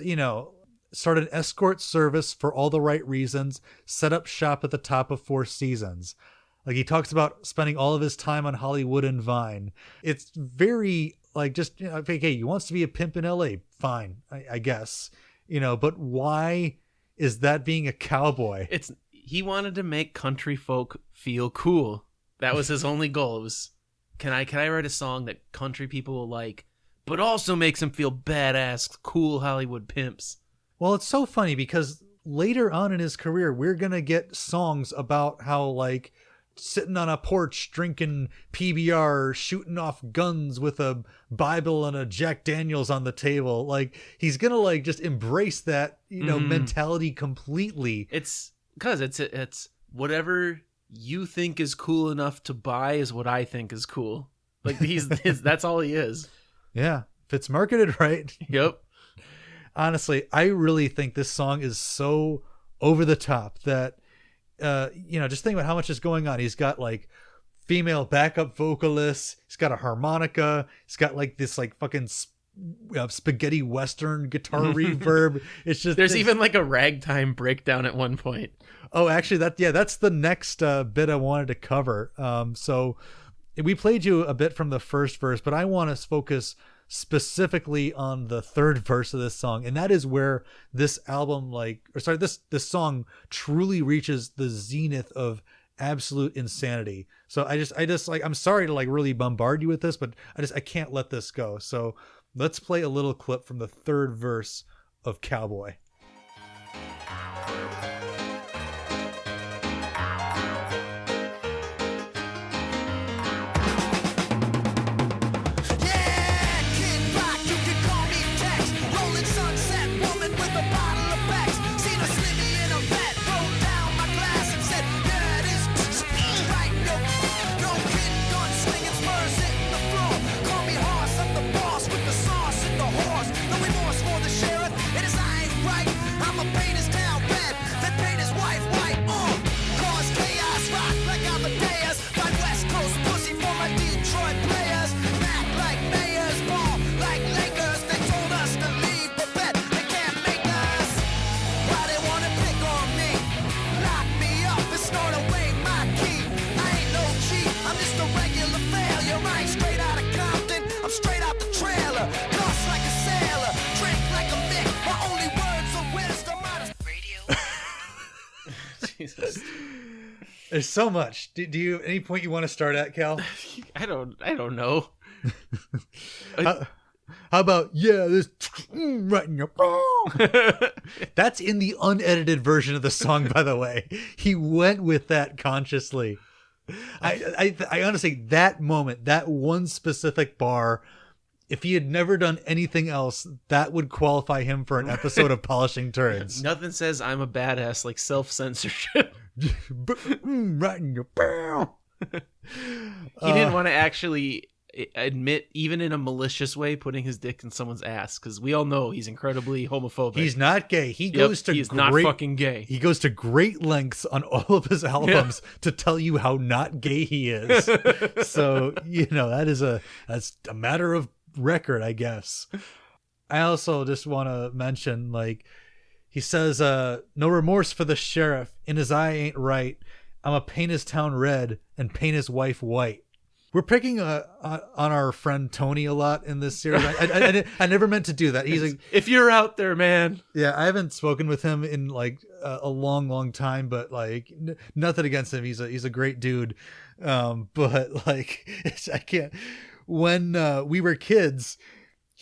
started escort service for all the right reasons, set up shop at the top of Four Seasons. Like he talks about spending all of his time on Hollywood and Vine. It's very like just, hey, he wants to be a pimp in LA. Fine, I guess, but why is that being a cowboy? He wanted to make country folk feel cool. That was his only goal. It was, can I write a song that country people will like, but also makes them feel badass, cool Hollywood pimps? Well, it's so funny because later on in his career, we're going to get songs about how like sitting on a porch, drinking PBR, shooting off guns with a Bible and a Jack Daniels on the table. Like he's going to like just embrace that, mentality completely. It's because it's whatever you think is cool enough to buy is what I think is cool. Like that's all he is. Yeah. If it's marketed right. Yep. Honestly, I really think this song is so over the top that, just think about how much is going on. He's got like female backup vocalists. He's got a harmonica. He's got like this like fucking spaghetti Western guitar reverb. There's even like a ragtime breakdown at one point. Oh, actually that's the next bit I wanted to cover. So we played you a bit from the first verse, but I want to focus specifically on the third verse of this song, and that is where this album this song truly reaches the zenith of absolute insanity. So I just like, I'm sorry to like really bombard you with this, but I can't let this go. So let's play a little clip from the third verse of Cowboy. There's so much. Do you any point you want to start at, Cal? I don't know. How about this right in your That's in the unedited version of the song, by the way. He went with that consciously. I honestly, that moment, that one specific bar, if he had never done anything else, that would qualify him for an episode of Polishing Turds. Nothing says I'm a badass like self-censorship. Right in your bow. He didn't want to actually admit, even in a malicious way, putting his dick in someone's ass, because we all know he's incredibly homophobic. He's not gay. He goes to he's not fucking gay. He goes to great lengths on all of his albums to tell you how not gay he is. So, that's a matter of record, I guess. I also just want to mention, like, he says, no remorse for the sheriff. In his eye ain't right. I'ma paint his town red and paint his wife white. We're picking on our friend Tony a lot in this series. I never meant to do that. He's like, if you're out there, man. Yeah, I haven't spoken with him in like a long time, but like nothing against him. He's a great dude. But like I can't. When we were kids,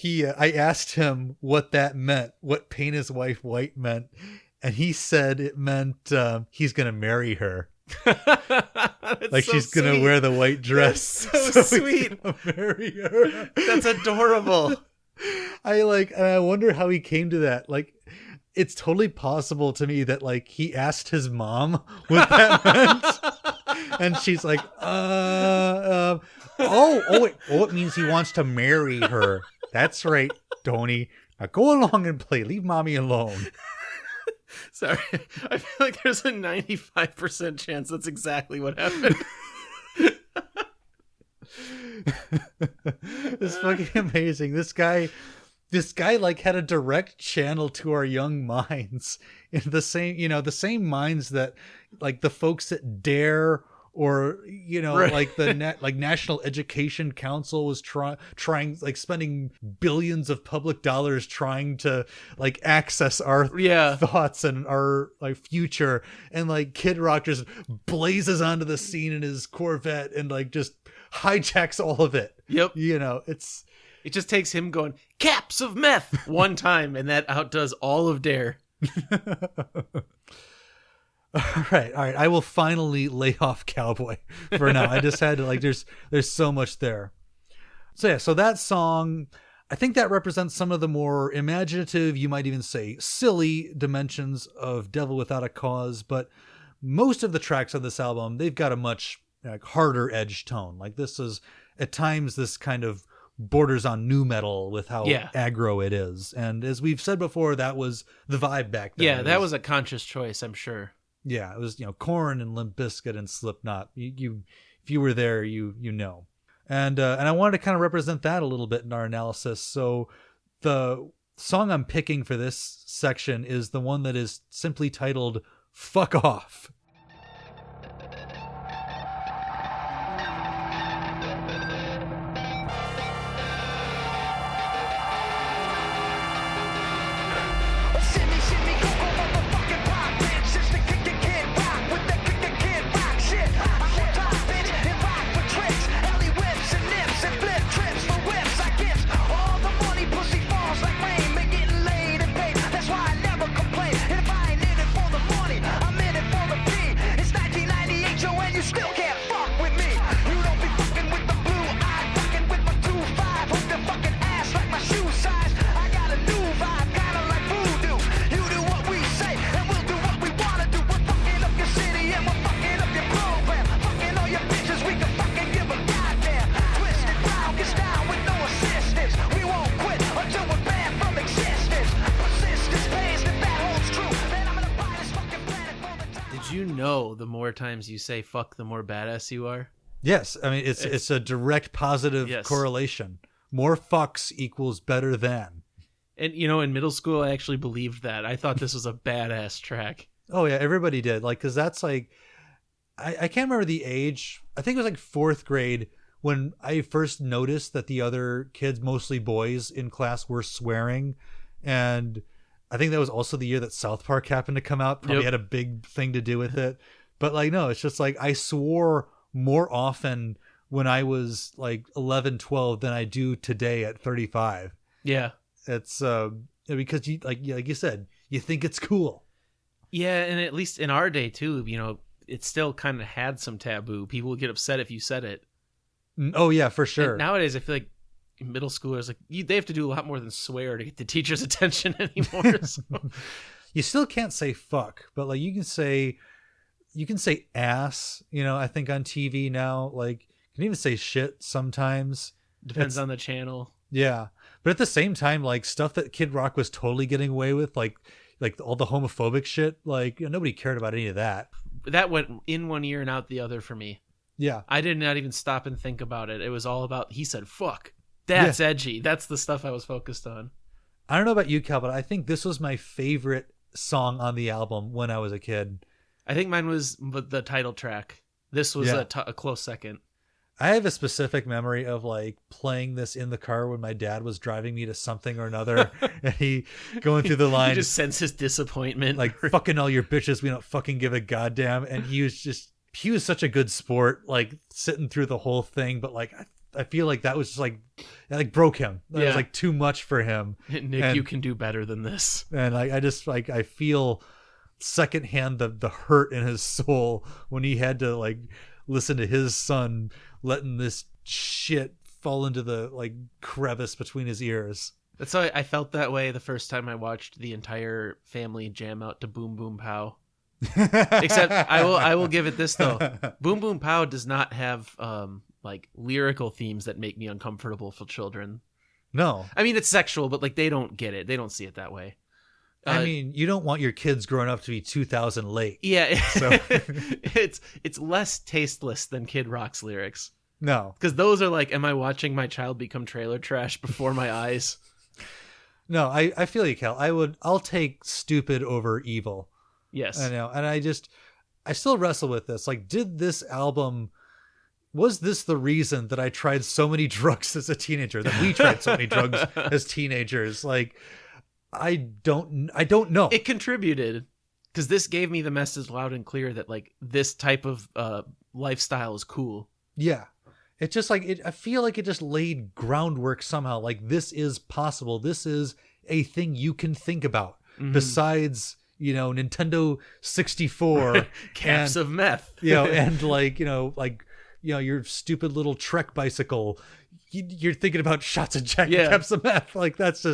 I asked him what that meant, what paint his wife white meant, and he said it meant he's gonna marry her. Like so she's gonna wear the white dress. That's so sweet. Marry her. That's adorable. I wonder how he came to that. Like, it's totally possible to me that like he asked his mom what that meant, and she's like, wait, it means he wants to marry her. That's right, Tony. Now go along and play. Leave mommy alone. Sorry, I feel like there's a 95% chance that's exactly what happened. It's fucking amazing. This guy like had a direct channel to our young minds in the same minds that like the folks at Dare or right. Like the National Education Council was trying like spending billions of public dollars trying to like access our thoughts and our like future, and like Kid Rock just blazes onto the scene in his Corvette and like just hijacks all of it. Yep. It just takes him going caps of meth one time, and that outdoes all of Dare. All right. I will finally lay off Cowboy for now. I just had to like. There's so much there. So yeah. So that song, I think that represents some of the more imaginative, you might even say silly dimensions of Devil Without a Cause. But most of the tracks on this album, they've got a much like harder edge tone. Like this is at times this kind of borders on nu metal with how aggro it is. And as we've said before, that was the vibe back then. Yeah, that was a conscious choice, I'm sure. Yeah, it was Korn and Limp Bizkit and Slipknot. You if you were there, you know. And I wanted to kind of represent that a little bit in our analysis. So the song I'm picking for this section is the one that is simply titled "Fuck Off." The more times you say fuck, the more badass you are. Yes, I mean it's a direct positive correlation. More fucks equals better than. And in middle school I actually believed that. I thought this was a badass track. Oh yeah, everybody did. Like, because that's like I can't remember the age. I think it was like 4th grade when I first noticed that the other kids, mostly boys in class, were swearing. And I think that was also the year that South Park happened to come out. Probably had a big thing to do with it. But like, no, it's just like I swore more often when I was like 11, 12 than I do today at 35. Yeah. It's because you like you said, you think it's cool. Yeah. And at least in our day too, it still kind of had some taboo. People would get upset if you said it. Oh yeah, for sure. And nowadays, I feel like middle schoolers they have to do a lot more than swear to get the teacher's attention anymore. So. You still can't say fuck, but like you can say ass. I think on TV now, like you can even say shit sometimes. Depends on the channel. Yeah, but at the same time, like stuff that Kid Rock was totally getting away with, like all the homophobic shit, like nobody cared about any of that. That went in one ear and out the other for me. Yeah, I did not even stop and think about it. It was all about he said fuck. That's edgy. That's the stuff I was focused on. I don't know about you, Cal, but I think this was my favorite song on the album when I was a kid. I think mine was the title track. This was a close second. I have a specific memory of like playing this in the car when my dad was driving me to something or another, and he going through the line. He just senses disappointment. Like, fucking all your bitches, we don't fucking give a goddamn. And he was such a good sport, like sitting through the whole thing. But like, I feel like that was just like broke him. That was like too much for him. Nick, you can do better than this. And I just like, I feel secondhand the hurt in his soul when he had to like listen to his son letting this shit fall into the like crevice between his ears. That's how I felt that way the first time I watched the entire family jam out to Boom Boom Pow. Except I will give it this though. Boom Boom Pow does not have like lyrical themes that make me uncomfortable for children. No. I mean, it's sexual, but like they don't get it. They don't see it that way. I mean, you don't want your kids growing up to be 2000 late. Yeah. So it's less tasteless than Kid Rock's lyrics. No. Because those are like, am I watching my child become trailer trash before my eyes? No, I feel you, Cal. I'll take stupid over evil. Yes. I know. And I still wrestle with this. Like, was this the reason that I tried so many drugs as a teenager, that we tried so many drugs as teenagers? Like, I don't know. It contributed because this gave me the message loud and clear that like this type of lifestyle is cool. Yeah. It's just like, I feel like it just laid groundwork somehow. Like, this is possible. This is a thing you can think about besides, Nintendo 64 caps of meth, and like, your stupid little Trek bicycle. You're thinking about shots of Jack and caps of meth. Like, that's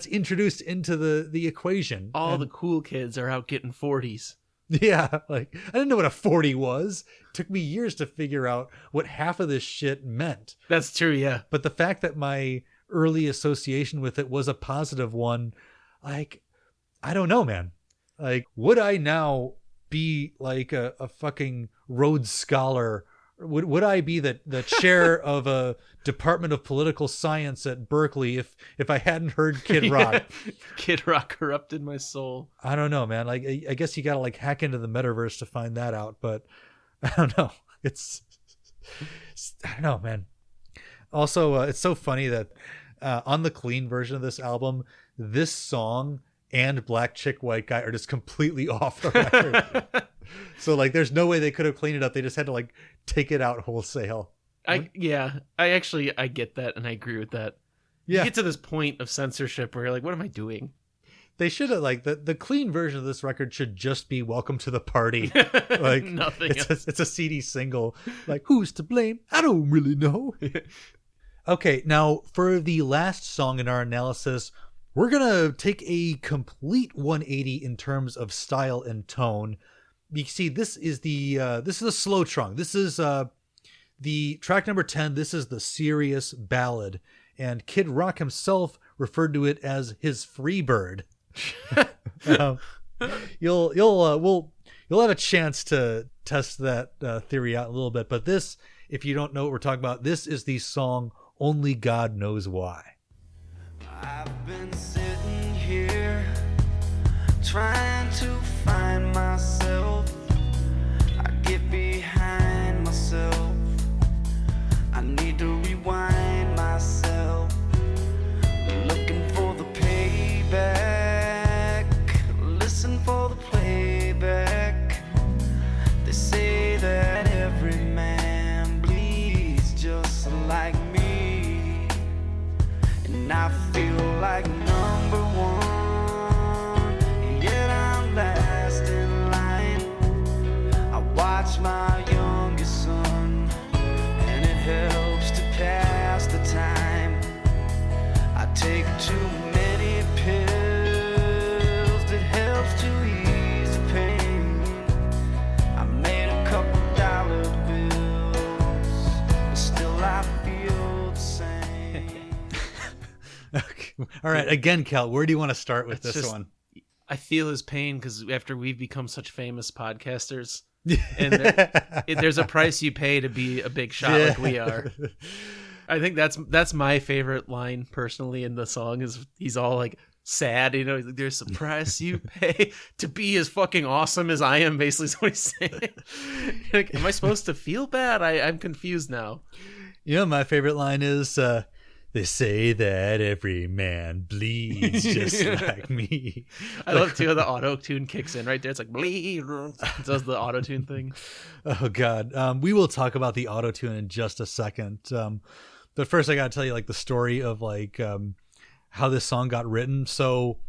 introduced into the equation. All the cool kids are out getting 40s. Yeah, like I didn't know what a 40 was. It took me years to figure out what half of this shit meant. That's true, yeah. But the fact that my early association with it was a positive one, like, I don't know, man. Like, would I now be like a fucking Rhodes Scholar? Would I be the chair of a Department of Political Science at Berkeley if I hadn't heard Kid Rock? Kid Rock corrupted my soul. I don't know, man. Like, I guess you gotta like hack into the metaverse to find that out, but I don't know. I don't know, man. Also, it's so funny that on the clean version of this album, this song and Black Chick White Guy are just completely off the record. So like, there's no way they could have cleaned it up. They just had to like take it out wholesale. I get that, and I agree with that. Yeah. You get to this point of censorship where you're like, what am I doing? They should have like the clean version of this record should just be "Welcome to the Party." Like, nothing. It's a CD single. Like, who's to blame? I don't really know. Okay, now for the last song in our analysis, we're gonna take a complete 180 in terms of style and tone. You see, this is the slow trunk. This is the track number 10. This is the serious ballad, and Kid Rock himself referred to it as his free bird. You'll have a chance to test that theory out a little bit. But this, if you don't know what we're talking about, this is the song "Only God Knows Why." I've been sitting here trying to find myself. I get behind myself. I need to rewind myself. Looking for the payback. Listen for the playback. They say that every man bleeds just like me. And I feel like number one, and yet I'm last in line. I watch take too many pills that helps to ease the pain. I made a couple dollar bills, but still I feel the same. Okay. All right, again, Cal, where do you want to start with It's this just- one? I feel his pain because after we've become such famous podcasters, and there's a price you pay to be a big shot like we are. I think that's my favorite line personally in the song is he's all like sad, you know, he's like, there's a price you pay to be as fucking awesome as I am, basically is what he's saying. Like, am I supposed to feel bad? I'm confused now. You know, my favorite line is, they say that every man bleeds just like me. I love too how the auto tune kicks in right there. It's like bleed. It does the auto tune thing. Oh God. We will talk about the auto tune in just a second. But first I got to tell you like the story of like, how this song got written. So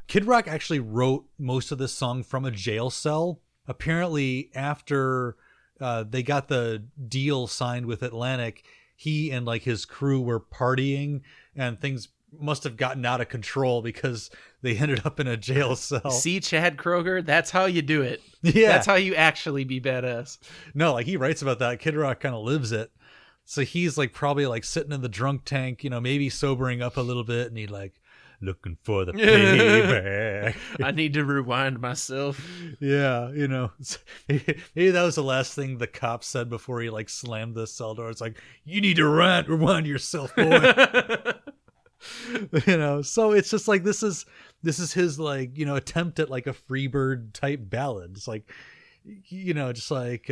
Kid Rock actually wrote most of this song from a jail cell. Apparently after, they got the deal signed with Atlantic, he and like his crew were partying and things must have gotten out of control because they ended up in a jail cell. See, Chad Kroger, that's how you do it. Yeah. That's how you actually be badass. No, like he writes about that. Kid Rock kind of lives it. So he's like probably like sitting in the drunk tank, you know, maybe sobering up a little bit, and he like looking for the payback. I need to rewind myself. Yeah, you know, maybe that was the last thing the cop said before he like slammed the cell door. It's like, you need to rewind yourself, boy. You know, so it's just like this is his like, you know, attempt at like a Freebird type ballad. It's like, you know, just like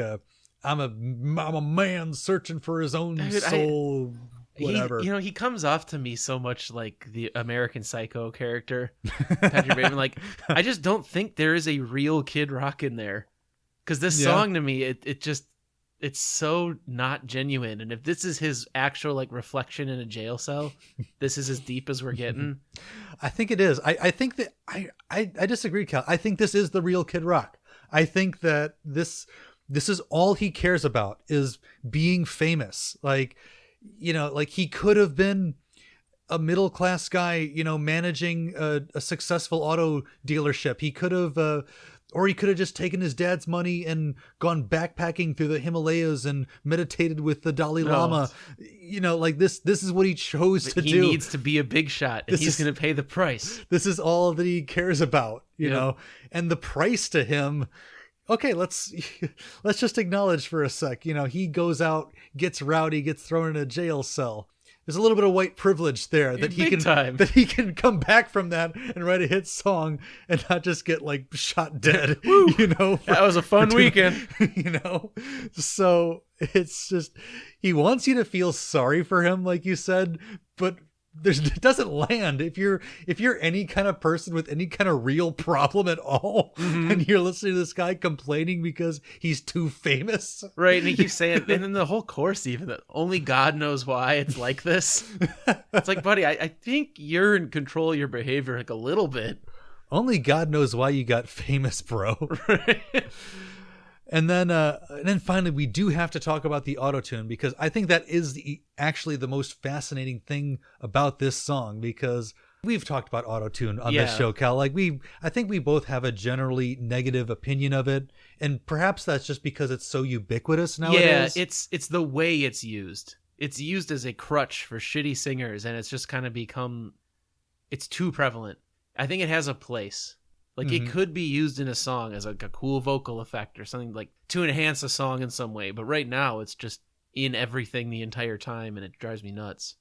I'm a man searching for his own Dude, soul. Whatever. You know, he comes off to me so much like the American Psycho character, Patrick Bateman. Like, I just don't think there is a real Kid Rock in there. Because this song to me, it's so not genuine. And if this is his actual like reflection in a jail cell, this is as deep as we're getting. I think it is. I think that I disagree, Cal. I think this is the real Kid Rock. I think that this is all he cares about is being famous. Like, you know, like he could have been a middle class guy, you know, managing a successful auto dealership. He could have, or he could have just taken his dad's money and gone backpacking through the Himalayas and meditated with the Dalai Lama. You know, like this is what he chose to do. He needs to be a big shot, and he's going to pay the price. This is all that he cares about, you know, and the price to him. Okay, let's just acknowledge for a sec. You know, he goes out, gets rowdy, gets thrown in a jail cell. There's a little bit of white privilege there that he can come back from that and write a hit song and not just get like shot dead. You know, that was a fun weekend. You know, so it's just he wants you to feel sorry for him, like you said, but it doesn't land if you're any kind of person with any kind of real problem at all, and you're listening to this guy complaining because he's too famous, right? And he keeps saying, and then the whole chorus, even that only God knows why it's like this. It's like, buddy, I think you're in control of your behavior like a little bit. Only God knows why you got famous, bro. Right. And then finally, we do have to talk about the autotune, because I think that is actually the most fascinating thing about this song, because we've talked about autotune on this show, Cal. Like I think we both have a generally negative opinion of it, and perhaps that's just because it's so ubiquitous nowadays. Yeah, it's the way it's used. It's used as a crutch for shitty singers, and it's just kind of it's too prevalent. I think it has a place. Like, it could be used in a song as like a cool vocal effect or something, like to enhance a song in some way. But right now, it's just in everything the entire time, and it drives me nuts.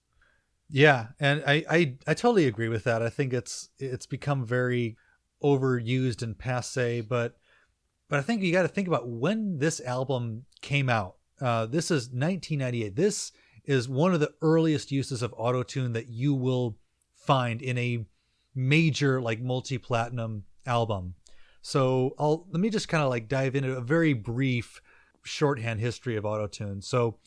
Yeah, and I totally agree with that. I think it's become very overused and passe. But I think you got to think about when this album came out. This is 1998. This is one of the earliest uses of autotune that you will find in a major like multi-platinum album. So let me just kind of like dive into a very brief shorthand history of autotune. So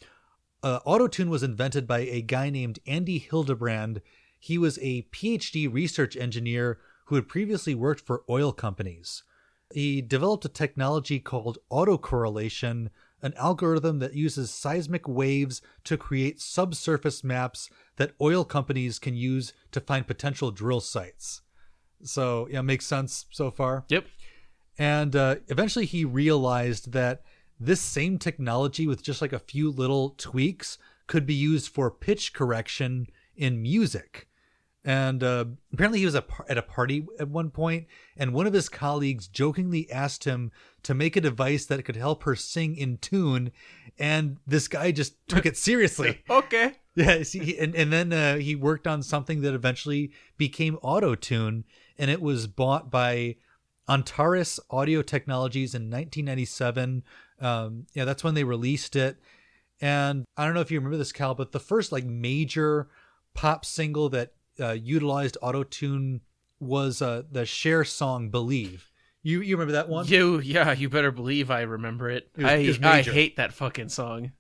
autotune was invented by a guy named Andy Hildebrand. He was a PhD research engineer who had previously worked for oil companies. He developed a technology called autocorrelation an algorithm that uses seismic waves to create subsurface maps that oil companies can use to find potential drill sites. So, yeah, makes sense so far. Yep. And eventually he realized that this same technology with just like a few little tweaks could be used for pitch correction in music. And apparently he was at a party at one point, and one of his colleagues jokingly asked him to make a device that could help her sing in tune, and this guy just took it seriously. Okay. Yeah, see, and then he worked on something that eventually became auto-tune, and it was bought by Antares Audio Technologies in 1997. That's when they released it. And I don't know if you remember this, Cal, but the first like major pop single that utilized auto-tune was the Cher song "Believe." You remember that one? You better believe I remember it. It was I major. hate that fucking song.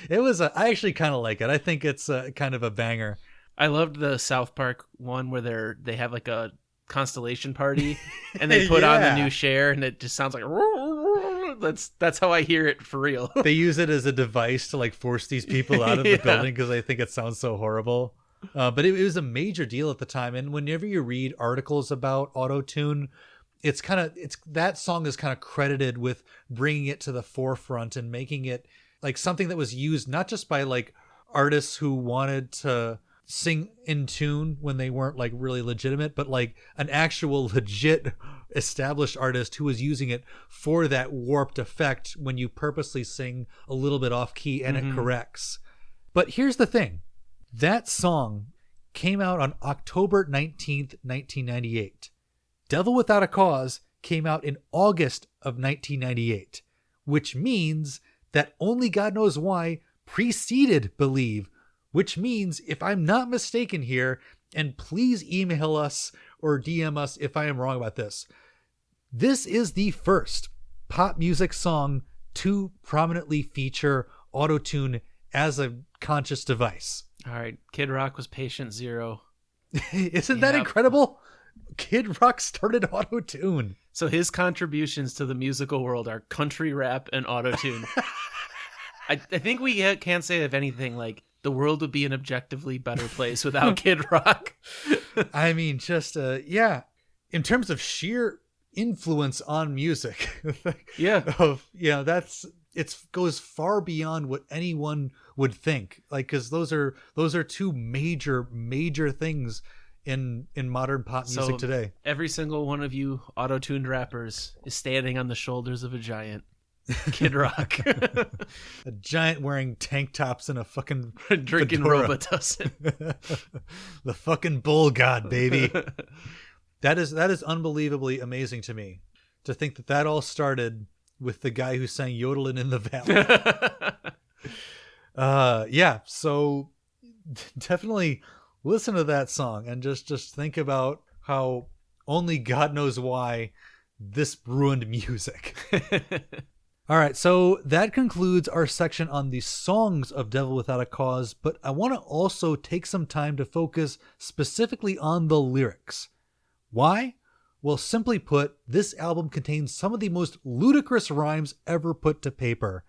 It was. I actually kind of like it. I think it's kind of a banger. I loved the South Park one where they have like a constellation party and they put on the Yeah. new Cher and it just sounds like that's how I hear it for real. They use it as a device to like force these people out of the Yeah. building because they think it sounds so horrible. But it was a major deal at the time. And whenever you read articles about auto-tune, that song is kind of credited with bringing it to the forefront and making it like something that was used not just by like artists who wanted to sing in tune when they weren't like really legitimate, but like an actual legit established artist who was using it for that warped effect when you purposely sing a little bit off key and it corrects. But here's the thing. That song came out on October 19th, 1998. Devil Without a Cause came out in August of 1998, which means that Only God Knows Why preceded Believe, which means, if I'm not mistaken here, and please email us or DM us if I am wrong about this, this is the first pop music song to prominently feature autotune as a conscious device. All right, Kid Rock was patient zero. Isn't that Yep. incredible? Kid Rock started autotune. So his contributions to the musical world are country rap and autotune. I think we can't say if anything like the world would be an objectively better place without Kid Rock. I mean, just in terms of sheer influence on music, it goes far beyond what anyone would think. Like, because those are two major things in modern pop music today. Every single one of you auto-tuned rappers is standing on the shoulders of a giant. Kid Rock. A giant wearing tank tops and a fucking Drinking fedora. Robitussin. The fucking bull god, baby. That is unbelievably amazing to me, to think that all started with the guy who sang Yodelin' in the Valley. So definitely listen to that song and just think about how only God knows why this ruined music. All right, so that concludes our section on the songs of Devil Without a Cause, but I want to also take some time to focus specifically on the lyrics. Why? Well, simply put, this album contains some of the most ludicrous rhymes ever put to paper,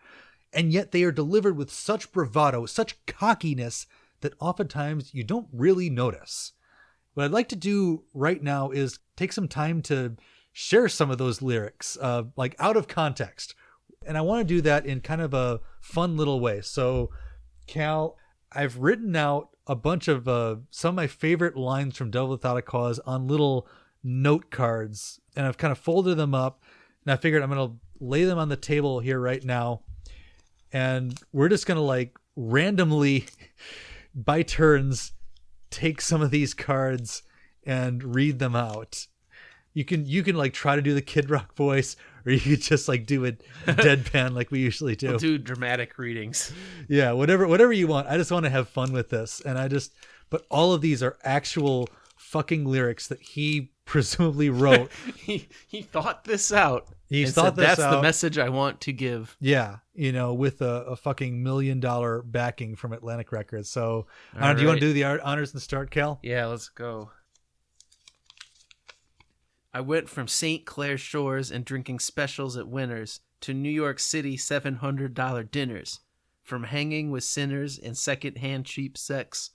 and yet they are delivered with such bravado, such cockiness, that oftentimes you don't really notice. What I'd like to do right now is take some time to share some of those lyrics, like out of context. And I want to do that in kind of a fun little way. So, Cal, I've written out a bunch of some of my favorite lines from Devil Without a Cause on little note cards, and I've kind of folded them up, and I figured I'm going to lay them on the table here right now, and we're just going to like randomly, by turns, take some of these cards and read them out. You can like try to do the Kid Rock voice, or you could just like do it deadpan like we usually do. We'll do dramatic readings. Yeah, whatever you want. I just want to have fun with this, but all of these are actual fucking lyrics that he presumably wrote. he thought this out. He and thought said, this That's out. the message I want to give. Yeah, with a fucking $1 million backing from Atlantic Records. So, do you want right. to do the honors and start, Cal? Yeah, let's go. I went from St. Clair shores and drinking specials at Winners to New York City $700 dinners, from hanging with sinners and secondhand cheap sex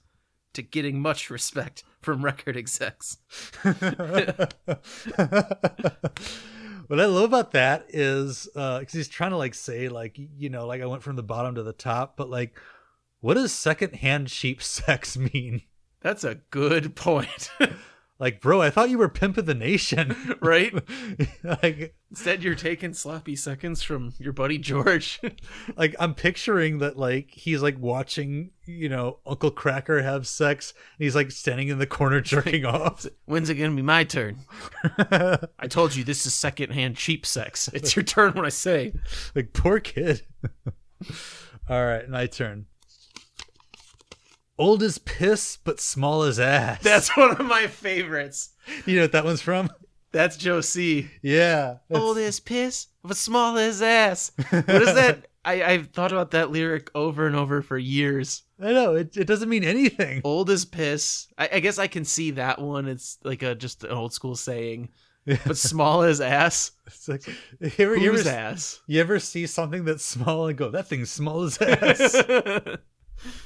to getting much respect from record execs. What I love about that is because he's trying to like say like, you know, like I went from the bottom to the top, but like, what does secondhand cheap sex mean? That's a good point. Like, bro, I thought you were pimp of the nation. Right? Like, instead you're taking sloppy seconds from your buddy George. like I'm picturing that like he's like watching, you know, Uncle Cracker have sex and he's like standing in the corner jerking off. When's it gonna be my turn? I told you this is secondhand cheap sex. It's your turn when I say. Like, poor kid. All right, my turn. Old as piss, but small as ass. That's one of my favorites. You know what that one's from? That's Joe C. Yeah. Old as piss, but small as ass. What is that? I've thought about that lyric over and over for years. I know, it doesn't mean anything. Old as piss. I guess I can see that one. It's like just an old school saying. But small as ass. It's like, Whose ass? You ever see something that's small and go, that thing's small as ass?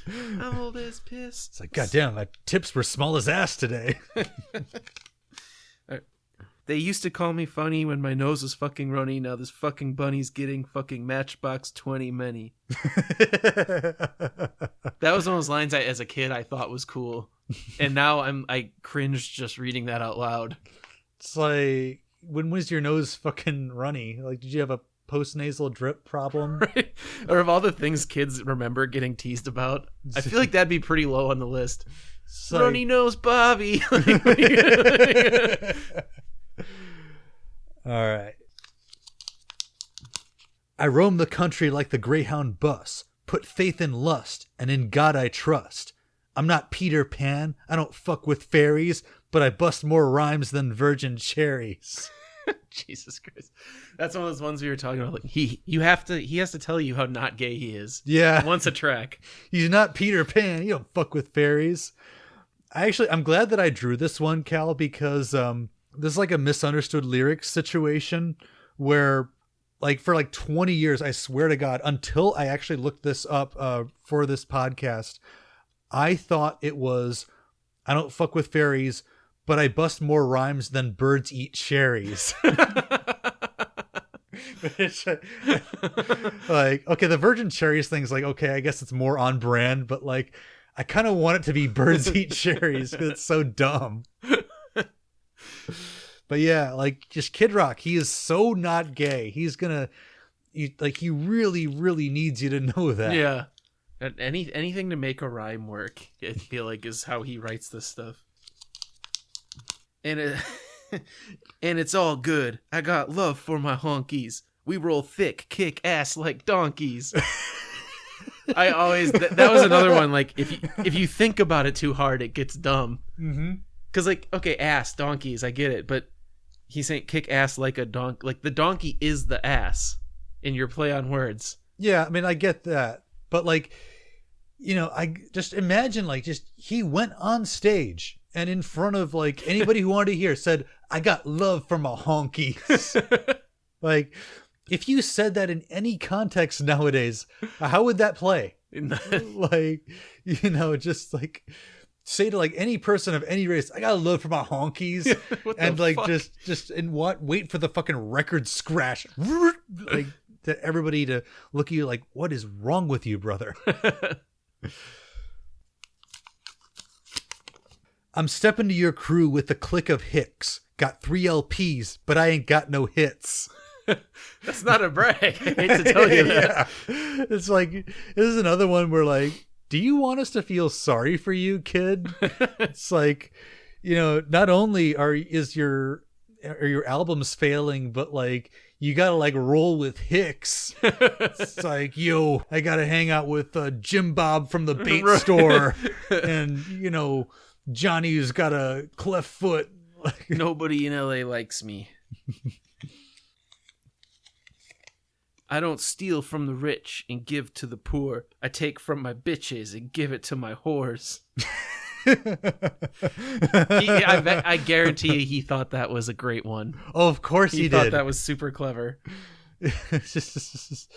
I'm old as piss. It's like, goddamn, my tips were small as ass today. They used to call me funny when my nose was fucking runny. Now this fucking bunny's getting fucking Matchbox 20 many. That was one of those lines as a kid I thought was cool. And now I cringe just reading that out loud. It's like, when was your nose fucking runny? Like, did you have a post-nasal drip problem? Right? Or of all the things kids remember getting teased about, I feel like that'd be pretty low on the list. Like, runny nose Bobby. all right. I roam the country like the Greyhound bus, put faith in lust, and in God I trust. I'm not Peter Pan, I don't fuck with fairies, but I bust more rhymes than virgin cherries. Jesus Christ. That's one of those ones we were talking about. Like he has to tell you how not gay he is. Yeah. Once a track. He's not Peter Pan, you don't fuck with fairies. I'm glad that I drew this one, Cal, because this is like a misunderstood lyrics situation where like for like 20 years, I swear to God, until I actually looked this up for this podcast, I thought it was, I don't fuck with fairies, but I bust more rhymes than birds eat cherries. Like, okay, the virgin cherries thing's like, okay, I guess it's more on brand, but like, I kind of want it to be birds eat cherries because it's so dumb. But yeah, like just Kid Rock, he is so not gay. He really, really needs you to know that. Yeah. Anything to make a rhyme work, I feel like, is how he writes this stuff. And it's all good. I got love for my honkies. We roll thick, kick ass like donkeys. I always that was another one. Like if you think about it too hard, it gets dumb. Mm-hmm. Because like, okay, ass, donkeys, I get it, but he's saying kick ass like a donkey. Like the donkey is the ass in your play on words. Yeah, I mean, I get that, but like, you know, I just imagine like just he went on stage and in front of like anybody who wanted to hear said, "I got love for my honkies." Like, if you said that in any context nowadays, how would that play? Like, you know, just like say to like any person of any race, "I got love for my honkies," and like fuck? just and what? Wait for the fucking record scratch, like to everybody to look at you like, "What is wrong with you, brother?" I'm stepping to your crew with the click of Hicks. Got 3 LPs, but I ain't got no hits. That's not a brag. I hate to tell you that. Yeah. It's like, this is another one where like, do you want us to feel sorry for you, kid? It's like, you know, not only are your albums failing, but like you gotta like roll with Hicks. It's like, yo, I gotta hang out with Jim Bob from the bait store, and you know, Johnny who's got a cleft foot. Nobody in LA likes me. I don't steal from the rich and give to the poor. I take from my bitches and give it to my whores. I guarantee you he thought that was a great one. Oh, of course he did. He thought that was super clever. It's just-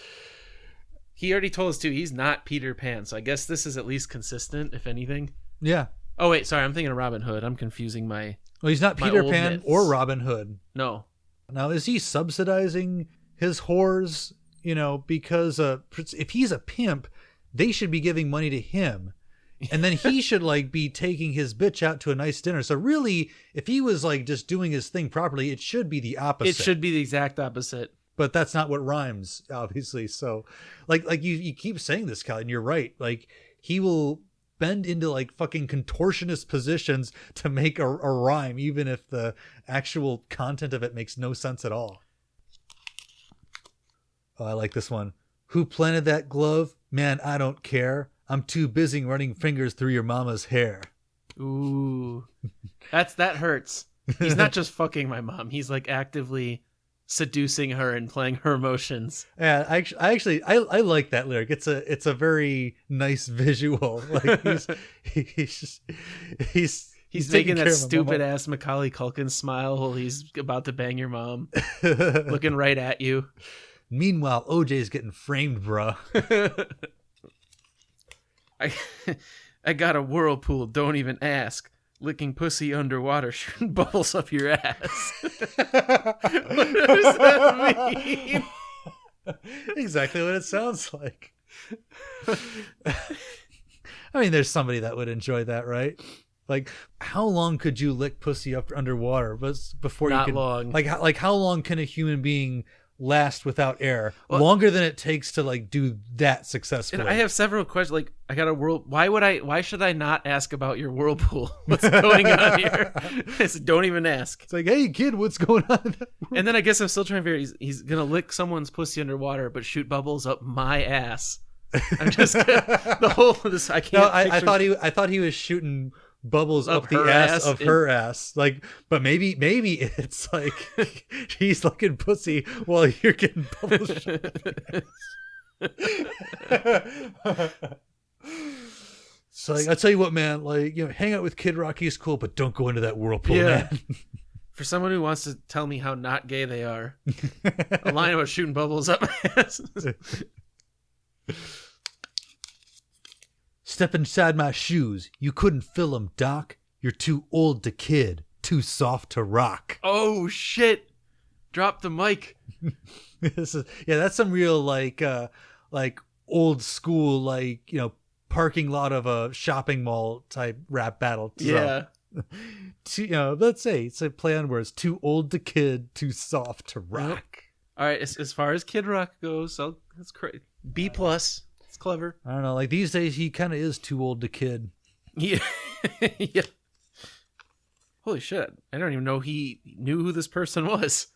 He already told us too. He's not Peter Pan, so I guess this is at least consistent, if anything. yeah. Oh wait, sorry, I'm thinking of Robin Hood. I'm confusing my. Well, he's not My Peter old Pan myths. or Robin Hood. No, Now, is he subsidizing his whores? You know, because if he's a pimp, they should be giving money to him. And then he should like be taking his bitch out to a nice dinner. So really, if he was like just doing his thing properly, it should be the opposite. it should be the exact opposite. But that's not what rhymes, obviously. So like you keep saying this, Kyle, and you're right. Like he will bend into like fucking contortionist positions to make a rhyme, even if the actual content of it makes no sense at all. Oh, I like this one. Who planted that glove? Man, I don't care. I'm too busy running fingers through your mama's hair. Ooh, that hurts. He's not just fucking my mom. He's like actively seducing her and playing her emotions. Yeah, I like that lyric. It's a very nice visual. Like he's making taking care that of my stupid mama. ass Macaulay Culkin smile while he's about to bang your mom, looking right at you. Meanwhile, OJ's getting framed, bruh. I got a whirlpool. Don't even ask. Licking pussy underwater, shooting bubbles up your ass. What does that mean? Exactly what it sounds like. I mean, there's somebody that would enjoy that, right? Like, how long could you lick pussy up underwater before Not you could? long. Like how long can a human being last without air? Longer than it takes to like do that successfully. And I have several questions. Like, I got a why should I not ask about your whirlpool? What's going on here? I said, don't even ask. It's like, hey kid, what's going on in that And then I guess I'm still trying to figure. He's gonna lick someone's pussy underwater, but shoot bubbles up my ass. I'm just the whole this. I can't. No, I picture- thought he was shooting bubbles Up up the her ass ass of in- her ass. Like, but maybe it's like he's looking pussy while you're getting bubbles. So like, I'll tell you what, man. Like, you know, hang out with Kid Rocky is cool, but don't go into that whirlpool, Yeah. man. For someone who wants to tell me how not gay they are, a line about shooting bubbles up my ass. Step inside my shoes. You couldn't fill 'em, Doc. You're too old to kid, too soft to rock. Oh shit! Drop the mic. That's some real like old school, like, you know, parking lot of a shopping mall type rap battle. So, Yeah. you know, let's say it's a play on words. Too old to kid, too soft to rock. All right. As far as Kid Rock goes, that's crazy. B plus. It's clever. I don't know. Like these days, he kind of is too old to kid. Yeah. Yeah. Holy shit! I don't even know he knew who this person was.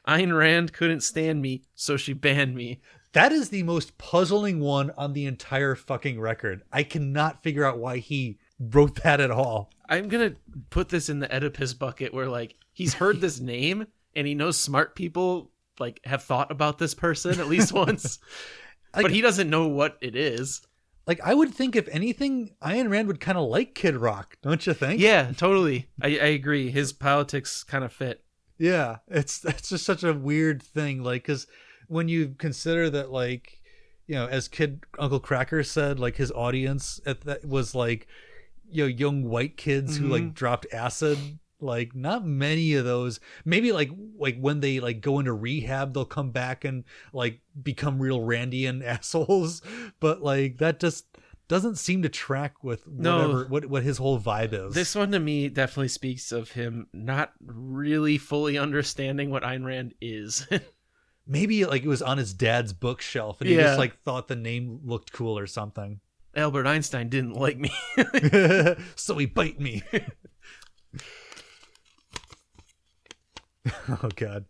Ayn Rand couldn't stand me, so she banned me. That is the most puzzling one on the entire fucking record. I cannot figure out why he wrote that at all. I'm gonna put this in the Oedipus bucket where like he's heard this name and he knows smart people like have thought about this person at least once, Like, but he doesn't know what it is. Like, I would think if anything, Ayn Rand would kind of like Kid Rock, don't you think? Yeah, totally. I agree. His politics kind of fit. Yeah, that's just such a weird thing. Like, because when you consider that, like, you know, as Kid Uncle Cracker said, like his audience that was like, you know, young white kids who like dropped acid. Like, not many of those. Maybe like when they like go into rehab, they'll come back and like become real Randian assholes. But like that just doesn't seem to track with whatever what his whole vibe is. This one to me definitely speaks of him not really fully understanding what Ayn Rand is. Maybe like it was on his dad's bookshelf and he just like thought the name looked cool or something. Albert Einstein didn't like me. So he bite me. Oh God.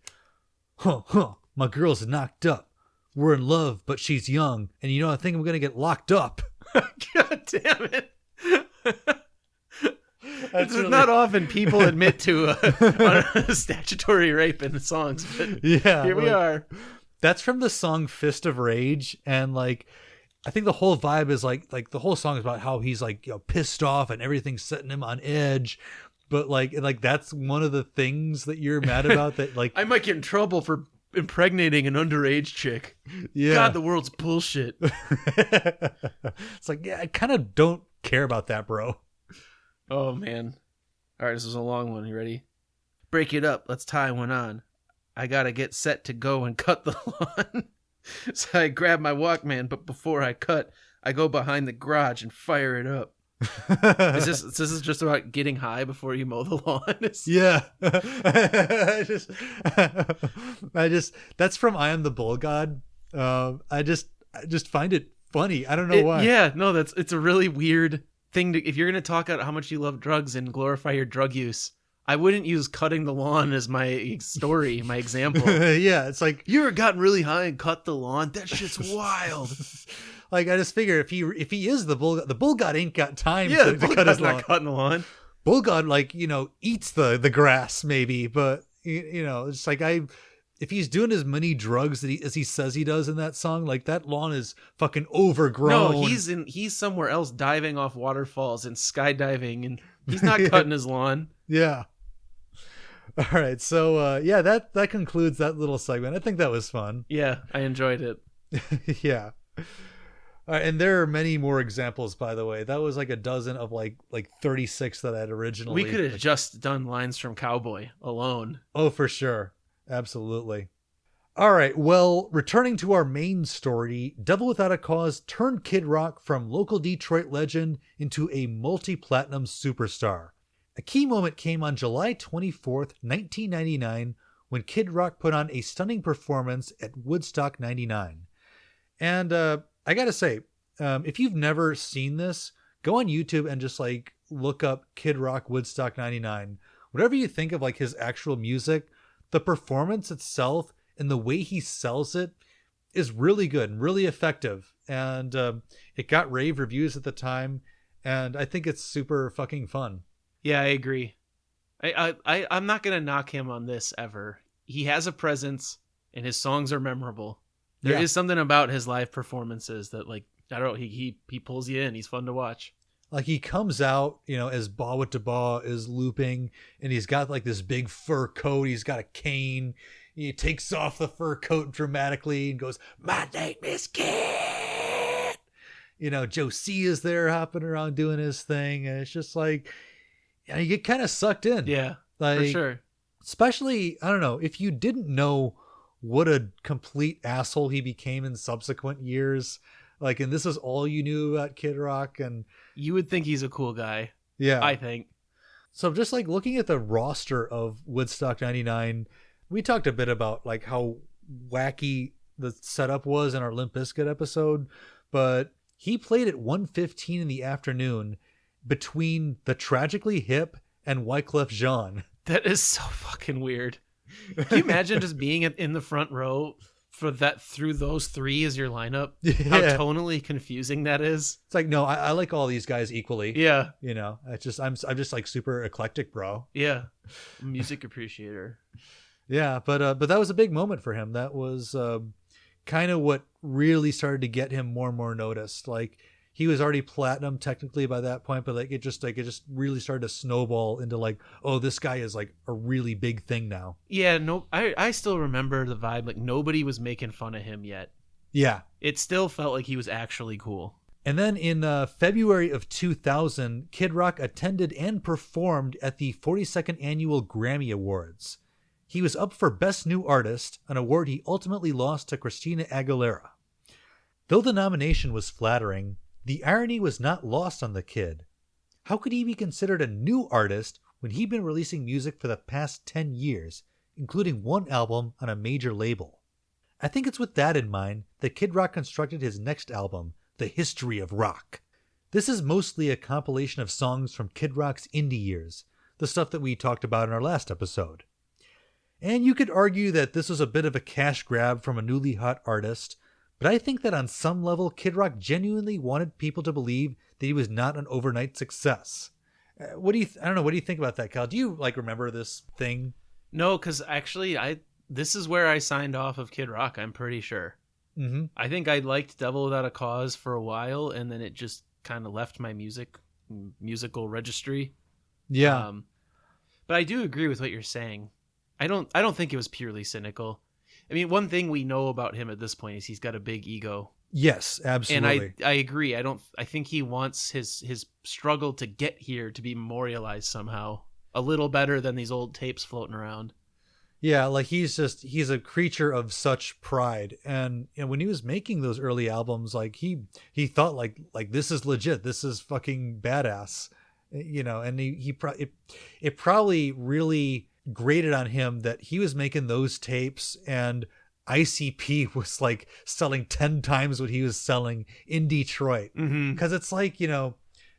Huh. My girl's knocked up. We're in love, but she's young. And you know, I think I'm gonna get locked up. God damn it. That's It's really- not often people admit to a statutory rape in the songs, but Yeah. here we like, are. That's from the song Fist of Rage. And like, I think the whole vibe is like the whole song is about how he's like, you know, pissed off and everything's setting him on edge. But like that's one of the things that you're mad about that like I might get in trouble for impregnating an underage chick. Yeah. God, the world's bullshit. It's like, yeah, I kind of don't care about that, bro. Oh, man. All right, this is a long one. You ready? Break it up. Let's tie one on. I gotta get set to go and cut the lawn. So I grab my Walkman, but before I cut, I go behind the garage and fire it up. This is just about getting high before you mow the lawn. Yeah. I just that's from I Am the Bull God. I just find it funny. I don't know why. Yeah, no, it's a really weird thing to, if you're gonna talk about how much you love drugs and glorify your drug use, I wouldn't use cutting the lawn as my story, my example. Yeah, it's like You ever gotten really high and cut the lawn? That shit's wild. like I just figure if he is the bull god ain't got time Yeah, to the cut his lawn. not cutting the lawn. Bull god eats the grass maybe, but it's like if he's doing as many drugs as he says he does in that song, like that lawn is fucking overgrown. No, he's somewhere else diving off waterfalls and skydiving, and he's not cutting his lawn. Yeah. All right, so that concludes that little segment. I think that was fun. Yeah, I enjoyed it. Yeah. And there are many more examples, by the way. That was like a dozen of like 36 that I had originally. We could have just done lines from Cowboy alone. Oh, for sure. Absolutely. All right, well, returning to our main story, Devil Without a Cause turned Kid Rock from local Detroit legend into a multi-platinum superstar. A key moment came on July 24th, 1999, when Kid Rock put on a stunning performance at Woodstock 99. And I gotta say, if you've never seen this, go on YouTube and just like look up Kid Rock Woodstock 99. Whatever you think of like his actual music, the performance itself and the way he sells it is really good and really effective. And it got rave reviews at the time, and I think it's super fucking fun. Yeah, I agree. I'm not gonna knock him on this ever. He has a presence, and his songs are memorable. There is something about his live performances that, like, I don't know, he pulls you in. He's fun to watch. Like he comes out, as Bawitdaba is looping, and he's got like this big fur coat. He's got a cane. He takes off the fur coat dramatically and goes, "My name is Kid." Joe C is there hopping around doing his thing, and it's just like, you get kind of sucked in. Yeah, like, for sure. Especially, I don't know, if you didn't know what a complete asshole he became in subsequent years, like, and this is all you knew about Kid Rock, and you would think he's a cool guy. Yeah, I think. So just like looking at the roster of Woodstock 99, we talked a bit about like how wacky the setup was in our Limp Bizkit episode, but he played at 1:15 in the afternoon between the Tragically Hip and Wyclef Jean. That is so fucking weird. Can you imagine just being in the front row for that, through those three as your lineup? Yeah. How tonally confusing that is. It's like, no, I like all these guys equally. Yeah. It's just I'm just like super eclectic, bro. Yeah. Music appreciator. Yeah, but that was a big moment for him. That was kind of what really started to get him more and more noticed. Like, he was already platinum technically by that point, but it just really started to snowball into like, oh, this guy is like a really big thing now. Yeah, no, I still remember the vibe. Like, nobody was making fun of him yet. Yeah. It still felt like he was actually cool. And then in February of 2000, Kid Rock attended and performed at the 42nd Annual Grammy Awards. He was up for Best New Artist, an award he ultimately lost to Christina Aguilera. Though the nomination was flattering, the irony was not lost on the kid. How could he be considered a new artist when he'd been releasing music for the past 10 years, including one album on a major label? I think it's with that in mind that Kid Rock constructed his next album, The History of Rock. This is mostly a compilation of songs from Kid Rock's indie years, the stuff that we talked about in our last episode. And you could argue that this was a bit of a cash grab from a newly hot artist, but I think that on some level, Kid Rock genuinely wanted people to believe that he was not an overnight success. I don't know, what do you think about that, Cal? Do you remember this thing? No, because actually, this is where I signed off of Kid Rock, I'm pretty sure. Mm-hmm. I think I liked Devil Without a Cause for a while, and then it just kind of left my musical registry. Yeah. But I do agree with what you're saying. I don't think it was purely cynical. I mean, one thing we know about him at this point is he's got a big ego. Yes, absolutely. And I agree. I think he wants his struggle to get here to be memorialized somehow a little better than these old tapes floating around. Yeah, like he's a creature of such pride. And when he was making those early albums, like he thought like this is legit. This is fucking badass. And it probably really grated on him that he was making those tapes and ICP was like selling 10 times what he was selling in Detroit. Because it's like,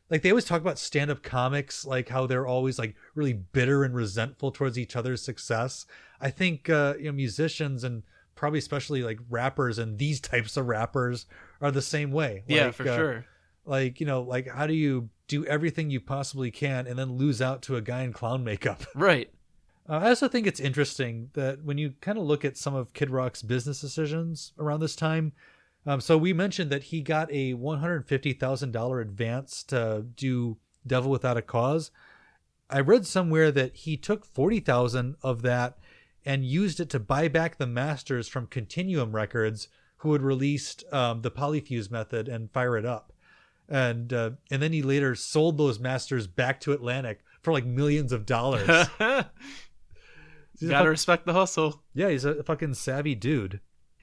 like they always talk about stand-up comics, like how they're always like really bitter and resentful towards each other's success. I think musicians and probably especially like rappers and these types of rappers are the same way. Yeah, for sure. Like, like how do you do everything you possibly can and then lose out to a guy in clown makeup? Right. I also think it's interesting that when you kind of look at some of Kid Rock's business decisions around this time, so we mentioned that he got a $150,000 advance to do Devil Without a Cause. I read somewhere that he took $40,000 of that and used it to buy back the masters from Continuum Records, who had released the Polyfuse Method and Fire It Up. And then he later sold those masters back to Atlantic for like millions of dollars. Gotta respect the hustle. Yeah, he's a fucking savvy dude.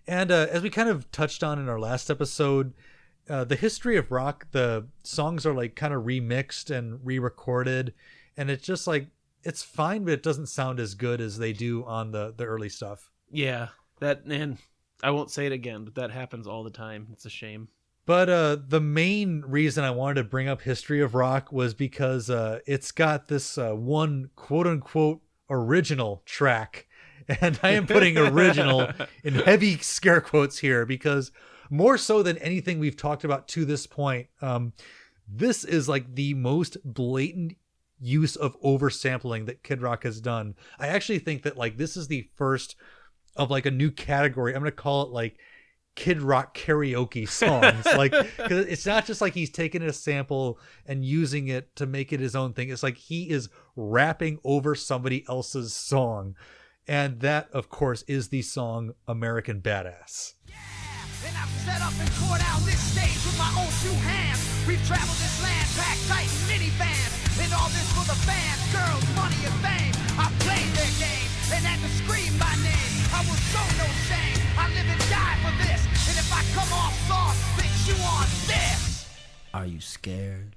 And as we kind of touched on in our last episode, the history of rock, the songs are like kind of remixed and re-recorded. And it's just like, it's fine, but it doesn't sound as good as they do on the early stuff. Yeah, and I won't say it again, but that happens all the time. It's a shame. But the main reason I wanted to bring up History of Rock was because it's got this one quote-unquote original track. And I am putting original in heavy scare quotes here because more so than anything we've talked about to this point, this is like the most blatant use of oversampling that Kid Rock has done. I actually think that like this is the first of like a new category. I'm going to call it like Kid Rock karaoke songs. Like, cause it's not just like he's taking a sample and using it to make it his own thing. It's like he is rapping over somebody else's song. And that, of course, is the song American Badass. Yeah, and I've set up and tore down this stage with my own two hands. We've traveled this land, packed tight in minivans. And all this for the fans, girls, money, and fame. I played their game and had to scream my name. I will show no shame. I live and die for this. And if I come off soft, then you on this. Are you scared?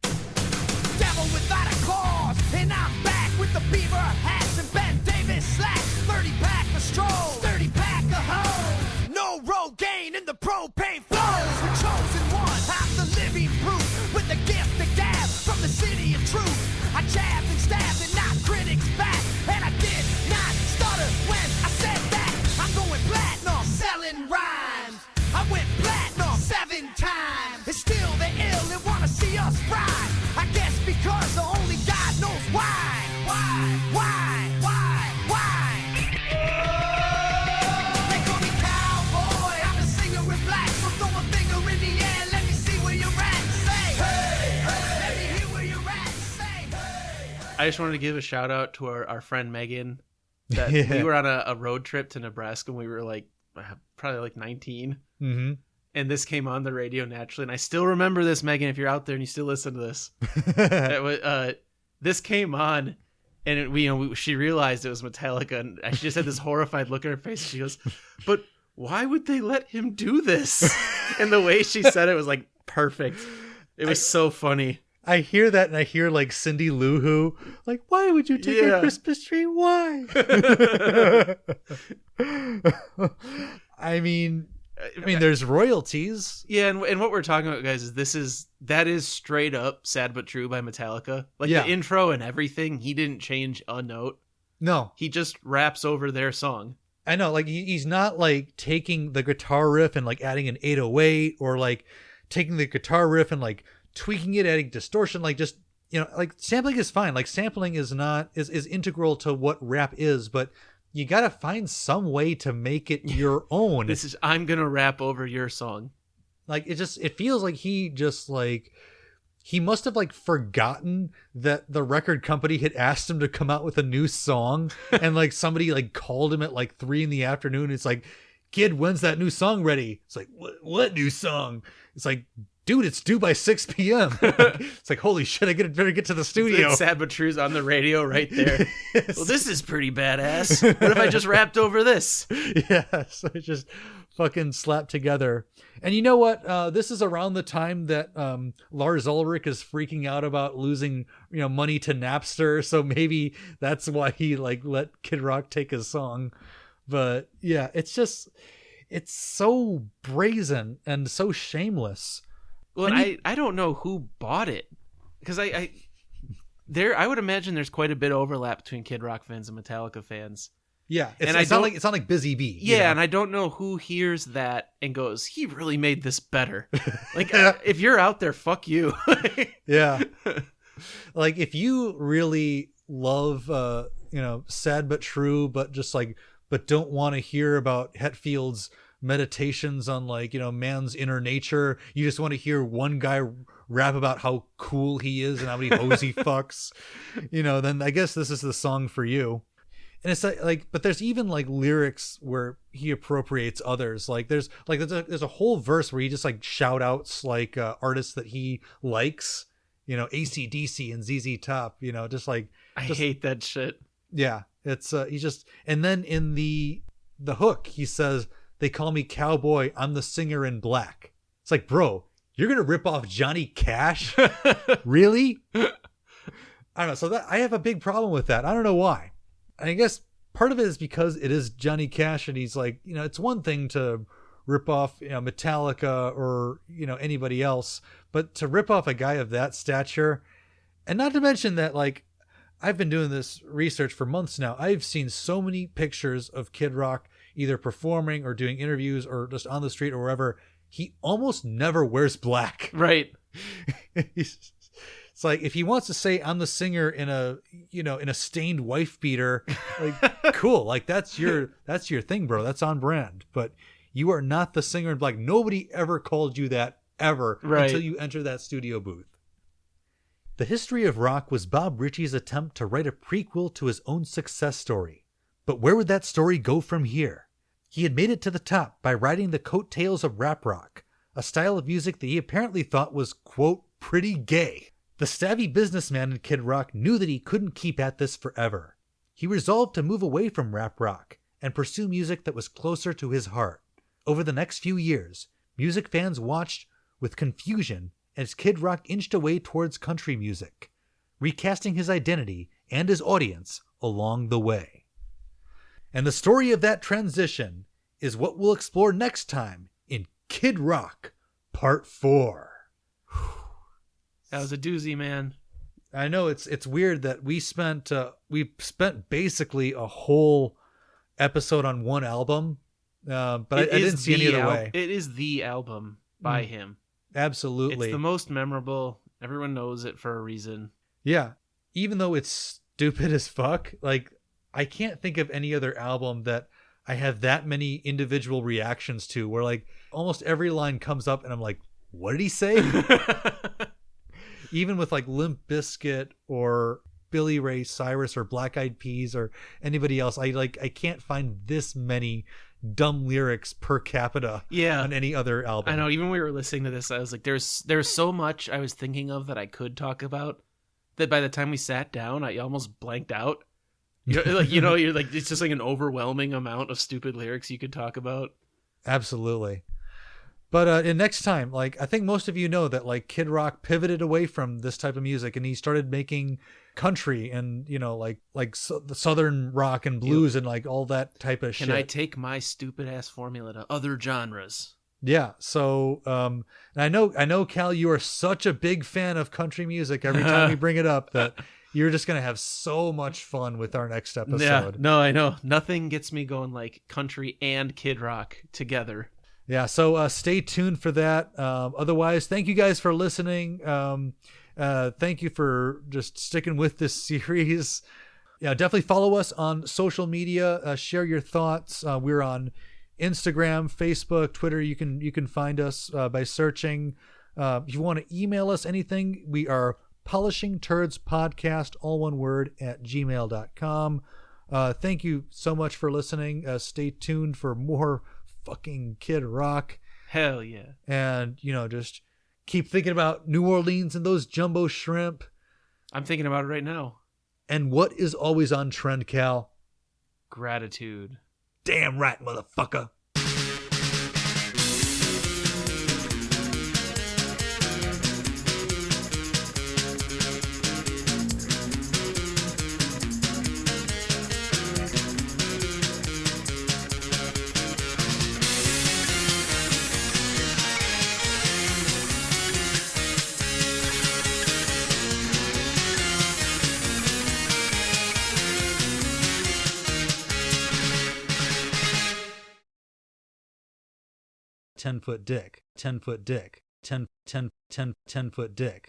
Devil without a cause, and I'm back with the beaver hats and Ben Davis slacks. 30-pack of strolls, 30-pack of hoes. No Rogaine in the propane flows. The chosen one, I'm the living proof with the gift of gab from the city of truth. I jabbed and stabbed and knocked critics back, and I did not stutter when I said that. I'm going platinum, selling rhymes. I went platinum 7 times, and still they're ill and wanna see us ride. I guess because only God knows why. They call me Cowboy, I'm a singer with black, so throw a finger in the air, let me see where you're at. Say, hey, hey. Let me hear where you're at. Say, hey, hey. I just wanted to give a shout out to our friend Megan. That Yeah. We were on a road trip to Nebraska when we were like probably like 19. Mm-hmm. And this came on the radio naturally. And I still remember this, Megan, if you're out there and you still listen to this. This came on and she realized it was Metallica. And she just had this horrified look on her face. She goes, but why would they let him do this? And the way she said it was like perfect. It was so funny. I hear that and I hear like Cindy Lou Who, like, why would you take a Christmas tree? Why? I mean, there's royalties. Yeah, and what we're talking about, guys, is that is straight up Sad But True by Metallica. Like Yeah. the intro and everything, he didn't change a note. No, He just raps over their song. I know. Like he's not like taking the guitar riff and like adding an 808 or like taking the guitar riff and like tweaking it, adding distortion. Like just, like sampling is fine. Like sampling is integral to what rap is, but you got to find some way to make it your own. I'm going to rap over your song. Like it feels like he he must have like forgotten that the record company had asked him to come out with a new song, and like somebody like called him at like 3 p.m. It's like, kid, when's that new song ready? It's like, what new song? It's like, dude, it's due by 6 p.m. It's like, holy shit, better get to the studio. Sad but true's on the radio right there. Yes. Well, this is pretty badass. What if I just rapped over this? Yeah, so it just fucking slapped together. And you know what? This is around the time that Lars Ulrich is freaking out about losing, money to Napster. So maybe that's why he like let Kid Rock take his song. But yeah, it's so brazen and so shameless. Well, I don't know who bought it, because I would imagine there's quite a bit of overlap between Kid Rock fans and Metallica fans. Yeah, it's not like Busy Bee. Yeah, and I don't know who hears that and goes, he really made this better. Like, if you're out there, fuck you. Yeah. Like, if you really love, Sad But True, but just like, but don't want to hear about Hetfield's meditations on like, man's inner nature, you just want to hear one guy rap about how cool he is and how many hoes he fucks, then I guess this is the song for you. And it's like, but there's even like lyrics where he appropriates others. Like there's a whole verse where he just like shout outs like artists that he likes, AC/DC and ZZ Top, just like, I hate that shit. Yeah. It's he just, and then in the hook he says, they call me Cowboy, I'm the singer in black. It's like, bro, you're gonna rip off Johnny Cash? Really? I don't know. So that I have a big problem with that. I don't know why. I guess part of it is because it is Johnny Cash, and he's like, it's one thing to rip off Metallica or anybody else, but to rip off a guy of that stature, and not to mention that like, I've been doing this research for months now. I've seen so many pictures of Kid Rock either performing or doing interviews or just on the street or wherever. He almost never wears black. Right. It's like, if he wants to say I'm the singer in a stained wife beater, like cool. Like that's your thing, bro. That's on brand. But you are not the singer in black. Nobody ever called you that ever until you enter that studio booth. The History of Rock was Bob Ritchie's attempt to write a prequel to his own success story. But where would that story go from here? He had made it to the top by riding the coattails of rap rock, a style of music that he apparently thought was, quote, pretty gay. The savvy businessman in Kid Rock knew that he couldn't keep at this forever. He resolved to move away from rap rock and pursue music that was closer to his heart. Over the next few years, music fans watched with confusion as Kid Rock inched away towards country music, recasting his identity and his audience along the way. And the story of that transition is what we'll explore next time in Kid Rock Part 4. That was a doozy, man. I know it's weird that we spent basically a whole episode on one album, but I didn't see any other way. It is the album by him. Absolutely. It's the most memorable. Everyone knows it for a reason. Yeah. Even though it's stupid as fuck, like, I can't think of any other album that I have that many individual reactions to, where like almost every line comes up and I'm like, what did he say? Even with like Limp Bizkit or Billy Ray Cyrus or Black Eyed Peas or anybody else, I can't find this many dumb lyrics per capita on any other album. I know. Even when we were listening to this, I was like, there's so much I was thinking of that I could talk about that by the time we sat down, I almost blanked out. You're like, it's just like an overwhelming amount of stupid lyrics you could talk about. Absolutely. But next time, like, I think most of you know that like Kid Rock pivoted away from this type of music and he started making country and, the Southern rock and blues and like all that type of shit. Can I take my stupid ass formula to other genres? Yeah. So, and I know, Cal, you are such a big fan of country music. Every time we bring it up, that you're just going to have so much fun with our next episode. Yeah, no, I know. Nothing gets me going like country and Kid Rock together. Yeah, so stay tuned for that. Otherwise, thank you guys for listening. Thank you for just sticking with this series. Yeah, definitely follow us on social media. Share your thoughts. We're on Instagram, Facebook, Twitter. You can find us by searching If you want to email us anything, we are polishingturdspodcast, all one word, at gmail.com. Thank you so much for listening. Stay tuned for more fucking Kid Rock. Hell yeah. And, just keep thinking about New Orleans and those jumbo shrimp. I'm thinking about it right now. And what is always on trend, Cal? Gratitude. Damn right, motherfucker. Ten-foot dick, 10-foot dick, 10 foot dick.